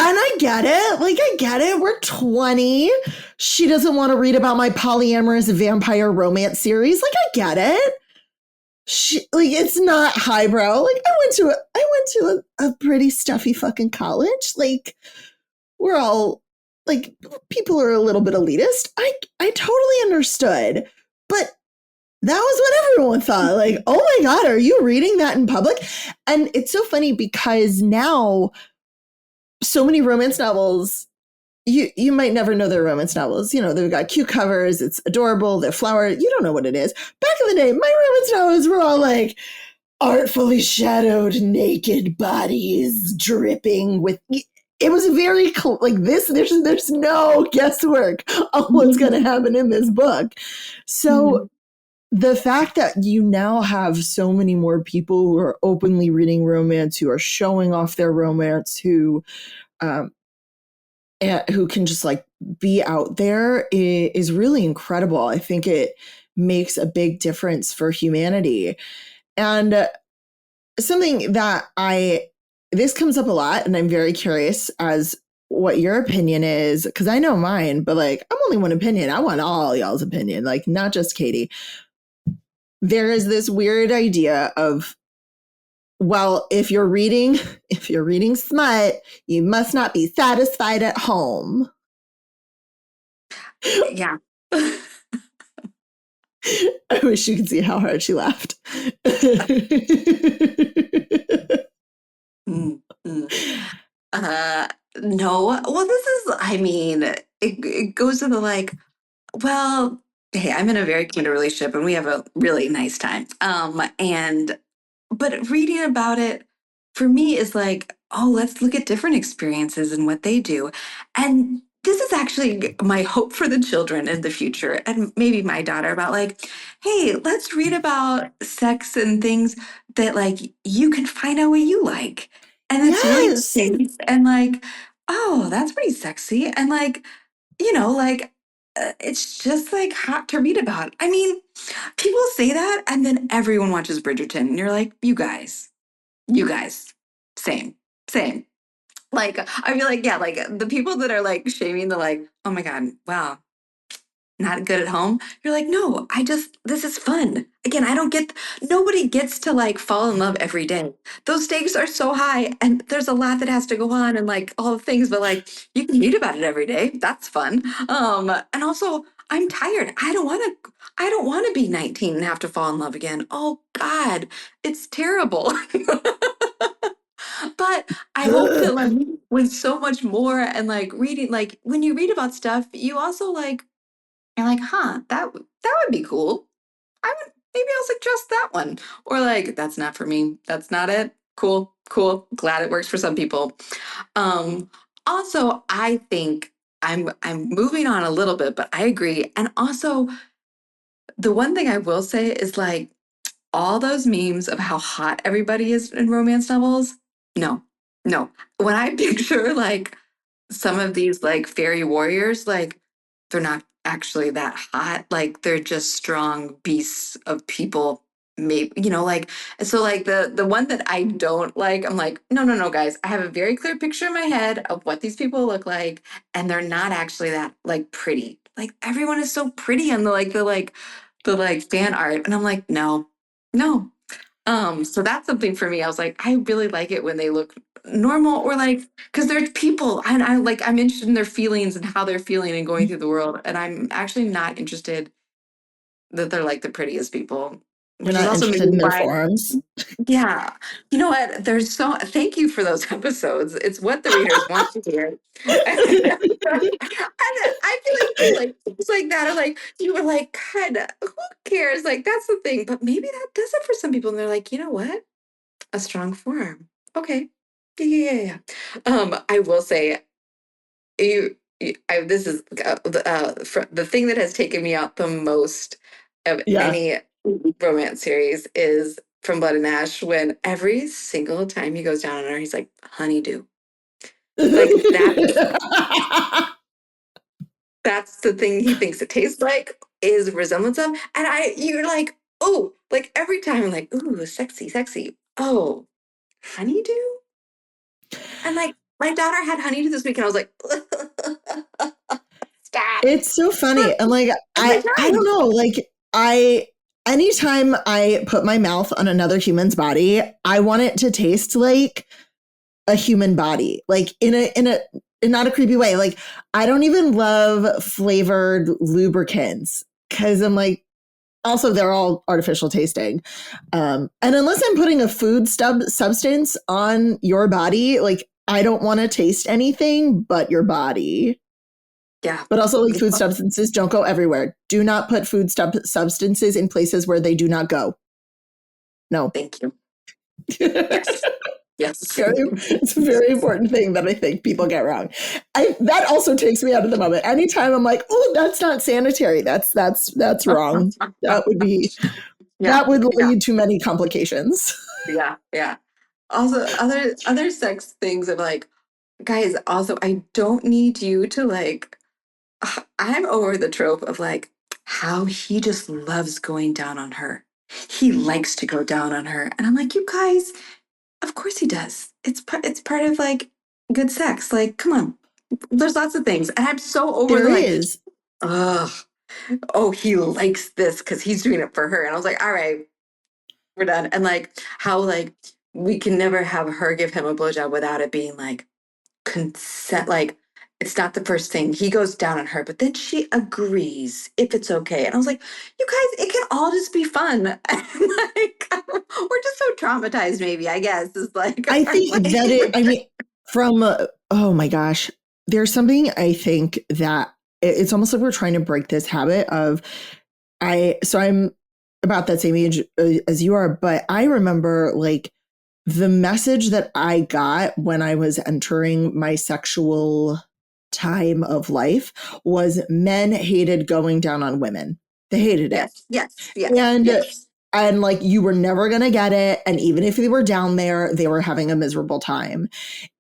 [SPEAKER 1] and I get it. Like, I get it. We're 20. She doesn't want to read about my polyamorous vampire romance series. Like, I get it. It's not highbrow. Like, I went to a pretty stuffy fucking college. Like, we're all like, people are a little bit elitist. I totally understood. But that was what everyone thought. Like, oh my God, are you reading that in public? And it's so funny because now so many romance novels, you might never know they're romance novels. They've got cute covers. It's adorable. They're flowered. You don't know what it is. Back in the day, my romance novels were all like artfully shadowed, naked bodies dripping with. It was very like this. There's no guesswork on what's going to happen in this book. So the fact that you now have so many more people who are openly reading romance, who are showing off their romance, who who can just like be out there is really incredible. I think it makes a big difference for humanity. And something that this comes up a lot, and I'm very curious as what your opinion is, because I know mine, but like, I'm only one opinion. I want all y'all's opinion, like not just Katy. There is this weird idea of, well, if you're reading smut, you must not be satisfied at home.
[SPEAKER 3] Yeah.
[SPEAKER 1] I wish you could see how hard she laughed.
[SPEAKER 3] Mm, mm. No. Well, this is, I mean, it goes to the like, well, hey, I'm in a very committed relationship and we have a really nice time. But reading about it for me is like, oh, let's look at different experiences and what they do. And this is actually my hope for the children in the future and maybe my daughter about like, hey, let's read about sex and things that like you can find out what you like. And it's really
[SPEAKER 1] Yes.
[SPEAKER 3] safe and like, oh, that's pretty sexy. And like, like it's just like hot to read about. I mean, people say that and then everyone watches Bridgerton and you're like, you guys, same, same. Like, I feel like, yeah, like the people that are like shaming the like, oh my God, wow, not good at home. You're like, no, this is fun. Again, nobody gets to like fall in love every day. Those stakes are so high and there's a lot that has to go on and like all the things, but like you can read about it every day. That's fun. And also I'm tired. I don't want to be 19 and have to fall in love again. Oh God, it's terrible. But I hope that like with so much more and like reading, like when you read about stuff, you also like you're like, huh, that would be cool. Maybe I'll suggest that one. Or like, that's not for me. That's not it. Cool, cool. Glad it works for some people. Um, Also, I think I'm moving on a little bit, but I agree. And also, the one thing I will say is like all those memes of how hot everybody is in romance novels. No, no. When I picture like some of these like fairy warriors, like they're not actually that hot. Like they're just strong beasts of people. Maybe like so like the one that I don't like, I'm like, no, no, no, guys. I have a very clear picture in my head of what these people look like, and they're not actually that like pretty. Like everyone is so pretty on the fan art. And I'm like, no, no. So that's something for me. I was like, I really like it when they look normal or like because they're people and I'm interested in their feelings and how they're feeling and going through the world. And I'm actually not interested that they're like the prettiest people.
[SPEAKER 1] You're
[SPEAKER 3] Which is
[SPEAKER 1] not
[SPEAKER 3] also
[SPEAKER 1] interested
[SPEAKER 3] maybe
[SPEAKER 1] in their
[SPEAKER 3] why,
[SPEAKER 1] forums.
[SPEAKER 3] yeah. You know what? Thank you for those episodes. It's what the readers want to hear. And I feel like too, like things like that are like you were like, God, who cares? Like that's the thing. But maybe that does it for some people. And they're like, you know what? A strong forearm. Okay. Yeah, yeah, yeah, yeah. I will say, this is the thing that has taken me out the most of
[SPEAKER 1] Yeah.
[SPEAKER 3] any romance series is from Blood and Ash when every single time he goes down on her, he's like, honeydew. Like that's the thing he thinks it tastes like is resemblance of. And you're like, oh, like every time I'm like, ooh, sexy, sexy. Oh, honeydew? And like my daughter had honeydew this week and I was like, stop.
[SPEAKER 1] It's so funny. And like
[SPEAKER 3] Every
[SPEAKER 1] I don't
[SPEAKER 3] time.
[SPEAKER 1] know, like anytime I put my mouth on another human's body, I want it to taste like a human body. Like in not a creepy way. Like I don't even love flavored lubricants cuz I'm like also they're all artificial tasting. And unless I'm putting a food substance on your body, like I don't want to taste anything but your body.
[SPEAKER 3] Yeah.
[SPEAKER 1] But also, like food substances don't go everywhere. Do not put food substances in places where they do not go. No.
[SPEAKER 3] Thank you.
[SPEAKER 1] it's
[SPEAKER 3] Yes. Yes.
[SPEAKER 1] it's a very important thing that I think people get wrong. That also takes me out of the moment. Anytime I'm like, oh, that's not sanitary. That's wrong. That would be
[SPEAKER 3] Yeah.
[SPEAKER 1] that would
[SPEAKER 3] Yeah.
[SPEAKER 1] lead to many complications.
[SPEAKER 3] Yeah. Yeah. Also, other sex things of like, guys, also, I don't need you to like, I'm over the trope of like how he just loves going down on her. He likes to go down on her. And I'm like, you guys, of course he does. It's part of like good sex. Like, come on. There's lots of things. And I'm so over
[SPEAKER 1] There
[SPEAKER 3] the like,
[SPEAKER 1] is.
[SPEAKER 3] ugh, oh, he likes this because he's doing it for her. And I was like, all right, we're done. And like how like we can never have her give him a blowjob without it being like consent. Like it's not the first thing. He goes down on her, but then she agrees if it's okay. And I was like, you guys, it can all just be fun. And like we're just so traumatized, maybe, I guess. It's like,
[SPEAKER 1] I think that I mean, from, oh my gosh, there's something I think that it's almost like we're trying to break this habit of, so I'm about that same age as you are, but I remember like the message that I got when I was entering my sexual time of life was men hated going down on women. They hated it.
[SPEAKER 3] yes, yes, yes,
[SPEAKER 1] And
[SPEAKER 3] yes.
[SPEAKER 1] and like you were never going to get it, and even if they were down there, they were having a miserable time.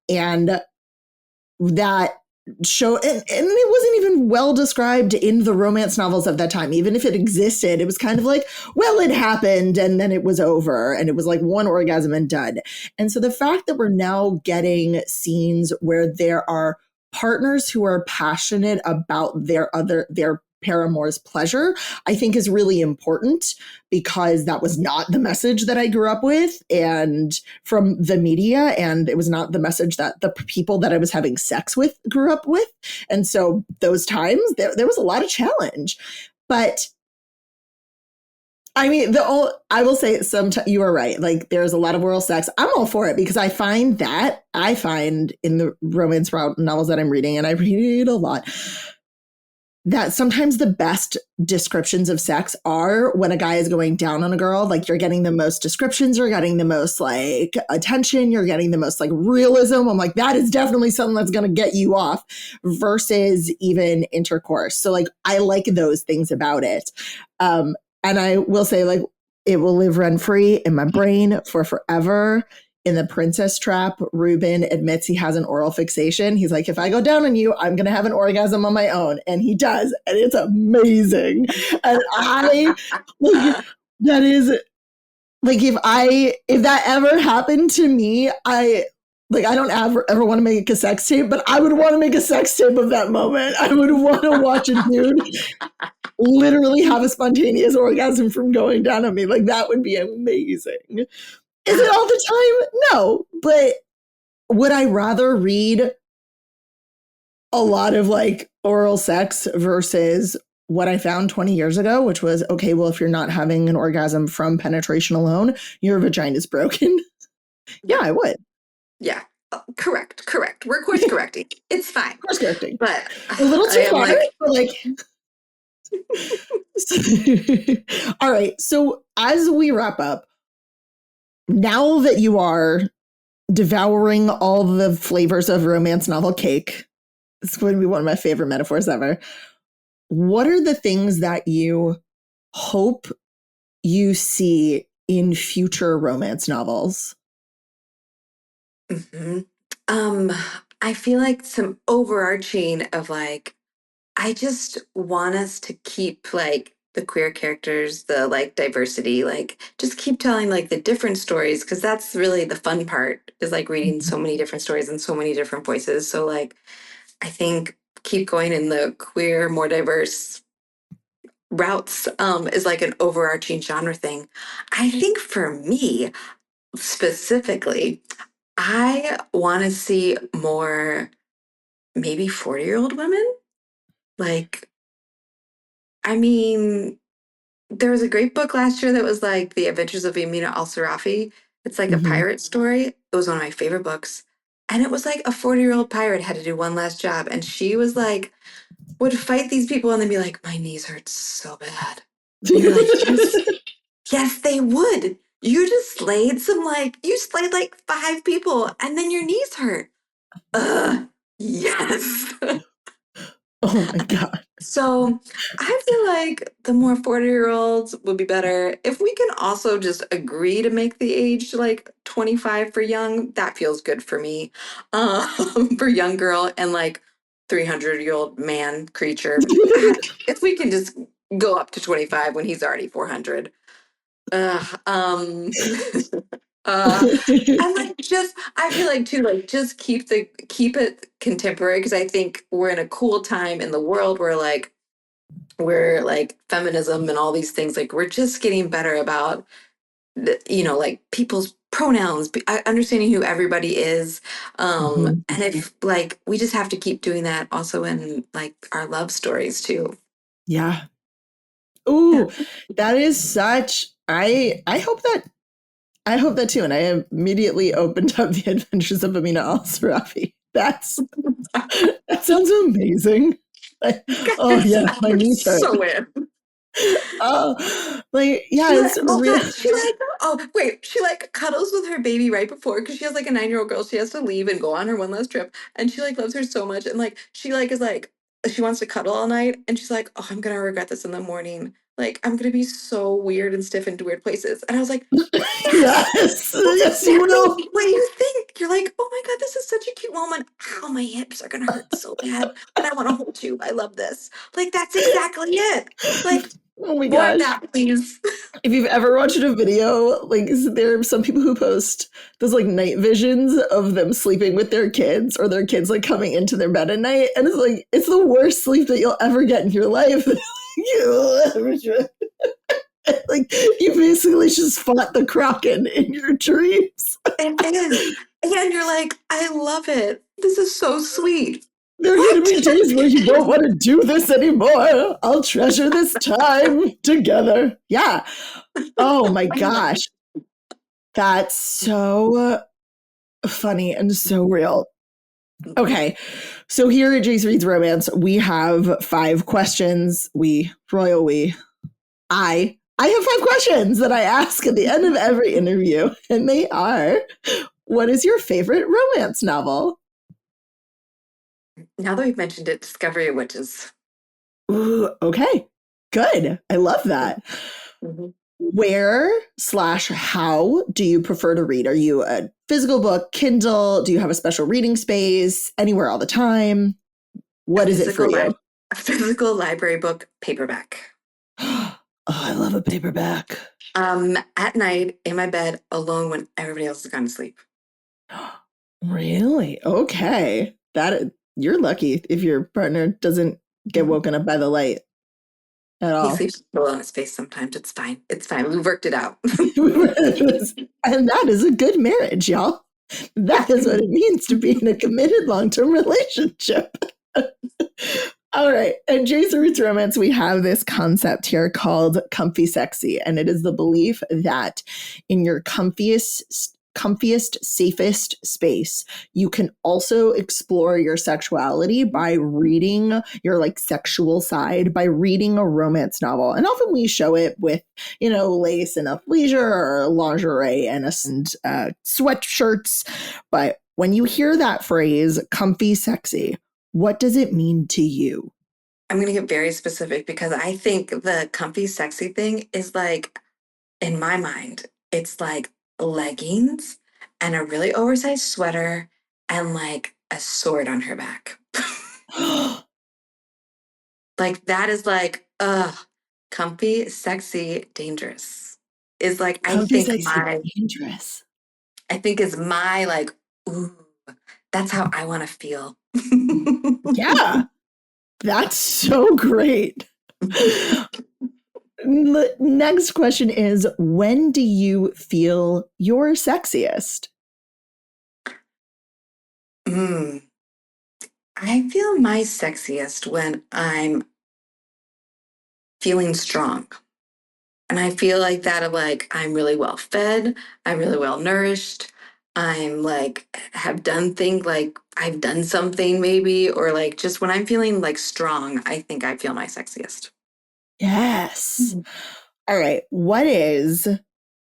[SPEAKER 1] And that show, and it wasn't even well described in the romance novels of that time. Even if it existed, it was kind of like, well, it happened and then it was over, and it was like one orgasm and done. And so the fact that we're now getting scenes where there are partners who are passionate about their paramour's pleasure, I think is really important, because that was not the message that I grew up with and from the media, and it was not the message that the people that I was having sex with grew up with. And so those times there was a lot of challenge. But I mean, I will say sometimes you are right. Like there's a lot of oral sex. I'm all for it, because I find in the romance novels that I'm reading, and I read a lot, that sometimes the best descriptions of sex are when a guy is going down on a girl. Like you're getting the most descriptions, you're getting the most like attention, you're getting the most like realism. I'm like, that is definitely something that's going to get you off, versus even intercourse. So like I like those things about it. And I will say, like, it will live rent free in my brain for forever. In The Princess Trap, Ruben admits he has an oral fixation. He's like, if I go down on you, I'm going to have an orgasm on my own. And he does. And it's amazing. And like, that is, like, if that ever happened to me, I don't ever want to make a sex tape, but I would want to make a sex tape of that moment. I would want to watch a dude literally have a spontaneous orgasm from going down on me. Like, that would be amazing. Is it all the time? No. But would I rather read a lot of like oral sex versus what I found 20 years ago, which was, okay, well, if you're not having an orgasm from penetration alone, your vagina's broken? Yeah, I would.
[SPEAKER 3] Yeah. Correct. We're course correcting. It's fine.
[SPEAKER 1] Course correcting.
[SPEAKER 3] But
[SPEAKER 1] A little
[SPEAKER 3] I
[SPEAKER 1] too
[SPEAKER 3] am
[SPEAKER 1] far,
[SPEAKER 3] like,
[SPEAKER 1] but like. All right. So as we wrap up, now that you are devouring all the flavors of romance novel cake, it's going to be one of my favorite metaphors ever. What are the things that you hope you see in future romance novels?
[SPEAKER 3] mhm. um, I feel like some overarching of like, I just want us to keep like the queer characters, the like diversity, like just keep telling like the different stories, because that's really the fun part, is like reading so many different stories and so many different voices. So like I think keep going in the queer, more diverse routes is like an overarching genre thing. I think for me specifically, I want to see more maybe 40-year-old women. Like, I mean, there was a great book last year that was like The Adventures of Yamina Al-Sarafi. It's like a
[SPEAKER 1] Mm-hmm.
[SPEAKER 3] pirate story. It was one of my favorite books. And it was like a 40-year-old pirate had to do one last job. And she was like, would fight these people and then be like, my knees hurt so bad. And you're like, yes, yes, they would. You just slayed you slayed like 5 people and then your knees hurt. Yes.
[SPEAKER 1] Oh my God.
[SPEAKER 3] So I feel like the more 40-year-olds would be better. If we can also just agree to make the age like 25 for young, that feels good for me. For young girl and like 300-year-old man creature. If we can just go up to 25 when he's already 400. Ugh, and like just I feel like too like just keep it contemporary because I think we're in a cool time in the world where like we're like feminism and all these things like we're just getting better about like people's pronouns understanding who everybody is
[SPEAKER 1] Mhm.
[SPEAKER 3] and if like we just have to keep doing that also in like our love stories too.
[SPEAKER 1] Yeah.
[SPEAKER 3] Yeah.
[SPEAKER 1] Ooh, that is such I hope that too. And I immediately opened up the Adventures of Amina Al Sarafi. That sounds amazing. Like, oh
[SPEAKER 3] Guys,
[SPEAKER 1] yeah, my
[SPEAKER 3] I'm
[SPEAKER 1] niece heard.
[SPEAKER 3] so in.
[SPEAKER 1] Oh, like yeah,
[SPEAKER 3] She
[SPEAKER 1] it's
[SPEAKER 3] like, oh
[SPEAKER 1] real.
[SPEAKER 3] god, she like, oh wait, she like cuddles with her baby right before because she has like a 9-year-old girl. She has to leave and go on her one last trip, and she like loves her so much, and like she like is like she wants to cuddle all night, and she's like, oh, I'm gonna regret this in the morning. Like I'm gonna be so weird and stiff into weird places, and I was like, yes,
[SPEAKER 1] Yes,
[SPEAKER 3] that's
[SPEAKER 1] yes, you
[SPEAKER 3] exactly
[SPEAKER 1] will.
[SPEAKER 3] what you think. You're like, oh my god, this is such a cute moment. Ow, my hips are gonna hurt so bad, but I want to hold you. I love this. Like that's exactly it. Like
[SPEAKER 1] Oh my
[SPEAKER 3] more of
[SPEAKER 1] gosh.
[SPEAKER 3] that, please.
[SPEAKER 1] If you've ever watched a video, like there are some people who post those like night visions of them sleeping with their kids or their kids like coming into their bed at night. And it's like, it's the worst sleep that you'll ever get in your life. Like you basically just fought the Kraken in your dreams.
[SPEAKER 3] It is. And you're like, I love it. This is so sweet.
[SPEAKER 1] There are going to
[SPEAKER 3] What?
[SPEAKER 1] be days where you won't want to do this anymore. I'll treasure this time together. Yeah. Oh my gosh. That's so funny and so real. Okay. So here at Jace Reads Romance, we have 5 questions. I have 5 questions that I ask at the end of every interview. And they are, what is your favorite romance novel?
[SPEAKER 3] Now that we've mentioned it, Discovery of Witches.
[SPEAKER 1] Ooh, okay. Good. I love that.
[SPEAKER 3] Mhm.
[SPEAKER 1] Where/how do you prefer to read? Are you a physical book, Kindle? Do you have a special reading space? Anywhere all the time?
[SPEAKER 3] A
[SPEAKER 1] What is it for
[SPEAKER 3] physical
[SPEAKER 1] you?
[SPEAKER 3] a physical library book paperback.
[SPEAKER 1] Oh, I love a paperback.
[SPEAKER 3] At night in my bed alone when everybody else has gone to sleep.
[SPEAKER 1] Really? Okay. You're lucky if your partner doesn't get
[SPEAKER 3] Mhm.
[SPEAKER 1] woken up by the light at
[SPEAKER 3] He
[SPEAKER 1] all.
[SPEAKER 3] sleeps full on his face sometimes. It's fine. It's fine. We've worked it out.
[SPEAKER 1] And that is a good marriage, y'all. That is what it means to be in a committed long-term relationship. All right. And Jason Roots Romance, we have this concept here called comfy sexy. And it is the belief that in your comfiest, safest space, you can also explore your sexuality by reading your like sexual side, by reading a romance novel. And often we show it with, lace and athleisure or lingerie and sweatshirts. But when you hear that phrase, comfy sexy, what does it mean to you?
[SPEAKER 3] I'm gonna get very specific because I think the comfy sexy thing is like in my mind, it's like leggings and a really oversized sweater and like a sword on her back. Like that is like, comfy, sexy, dangerous. Is like
[SPEAKER 1] Comfy sexy dangerous.
[SPEAKER 3] I think is my like, ooh, that's how I want to feel.
[SPEAKER 1] Yeah, that's so great. Next question is, when do you feel your sexiest?
[SPEAKER 3] Mm. I feel my sexiest when I'm feeling strong. And I feel like that of like I'm really well fed, I'm really well nourished, I'm like have done things like I've done something maybe, or like just when I'm feeling like strong, I think I feel my sexiest.
[SPEAKER 1] Yes. All right. What is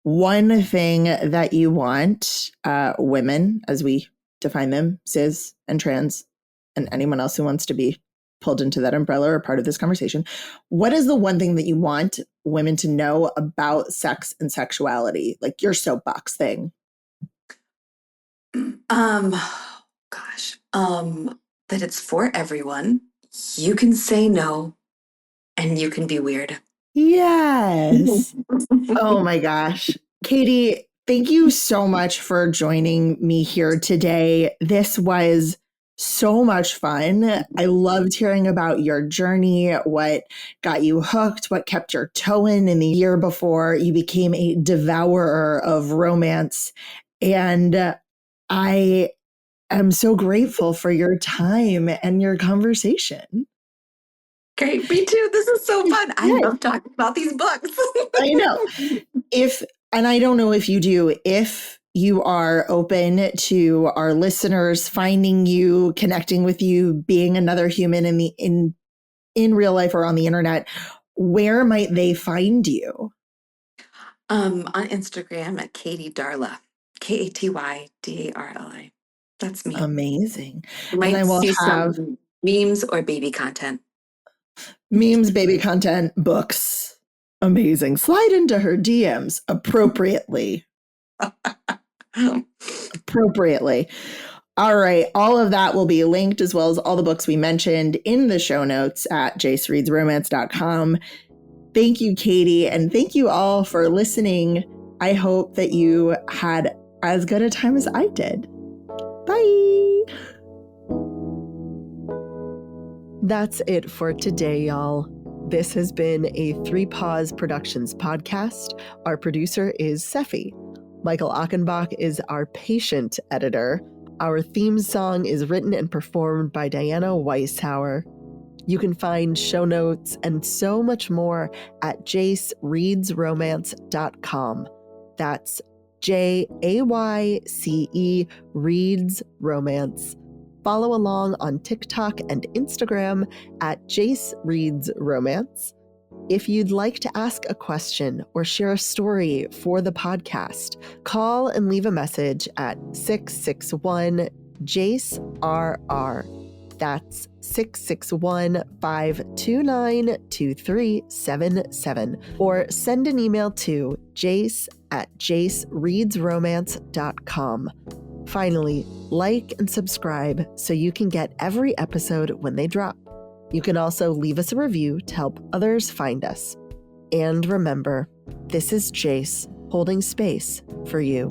[SPEAKER 1] one thing that you want women, as we define them, cis and trans, and anyone else who wants to be pulled into that umbrella or part of this conversation, what is the one thing that you want women to know about sex and sexuality? Like your soapbox thing.
[SPEAKER 3] Gosh, that it's for everyone. You can say no and you can be weird.
[SPEAKER 1] Yes. Oh my gosh. Katy, thank you so much for joining me here today. This was so much fun. I loved hearing about your journey, what got you hooked, what kept your toe in the year before you became a devourer of romance. And I am so grateful for your time and your conversation.
[SPEAKER 3] Great, me too. This is so fun. I
[SPEAKER 1] Yes.
[SPEAKER 3] love talking about these books.
[SPEAKER 1] I know. And I don't know if you do, if you are open to our listeners finding you, connecting with you, being another human in real life or on the internet, where might they find you?
[SPEAKER 3] On Instagram at Katy Darla, KatyDarli. That's me.
[SPEAKER 1] Amazing.
[SPEAKER 3] You
[SPEAKER 1] And I
[SPEAKER 3] might
[SPEAKER 1] will
[SPEAKER 3] see
[SPEAKER 1] have
[SPEAKER 3] some memes or baby content.
[SPEAKER 1] memes, baby content, books. Amazing. Slide into her DMs appropriately. Appropriately. All right. All of that will be linked, as well as all the books we mentioned, in the show notes at jacereadsromance.com. Thank you, Katy. And thank you all for listening. I hope that you had as good a time as I did. Bye. That's it for today, y'all. This has been a 3 Paws Productions podcast. Our producer is Seffi. Michael Achenbach is our patient editor. Our theme song is written and performed by Diana Weishauer. You can find show notes and so much more at jacereadsromance.com. That's JAYCE Reads Romance. Follow along on TikTok and Instagram at Jace Reads Romance. If you'd like to ask a question or share a story for the podcast, call and leave a message at 661-JACE-RR. That's 661-529-2377. Or send an email to jace@jacereadsromance.com. Finally, like and subscribe so you can get every episode when they drop. You can also leave us a review to help others find us. And remember, this is Jace holding space for you.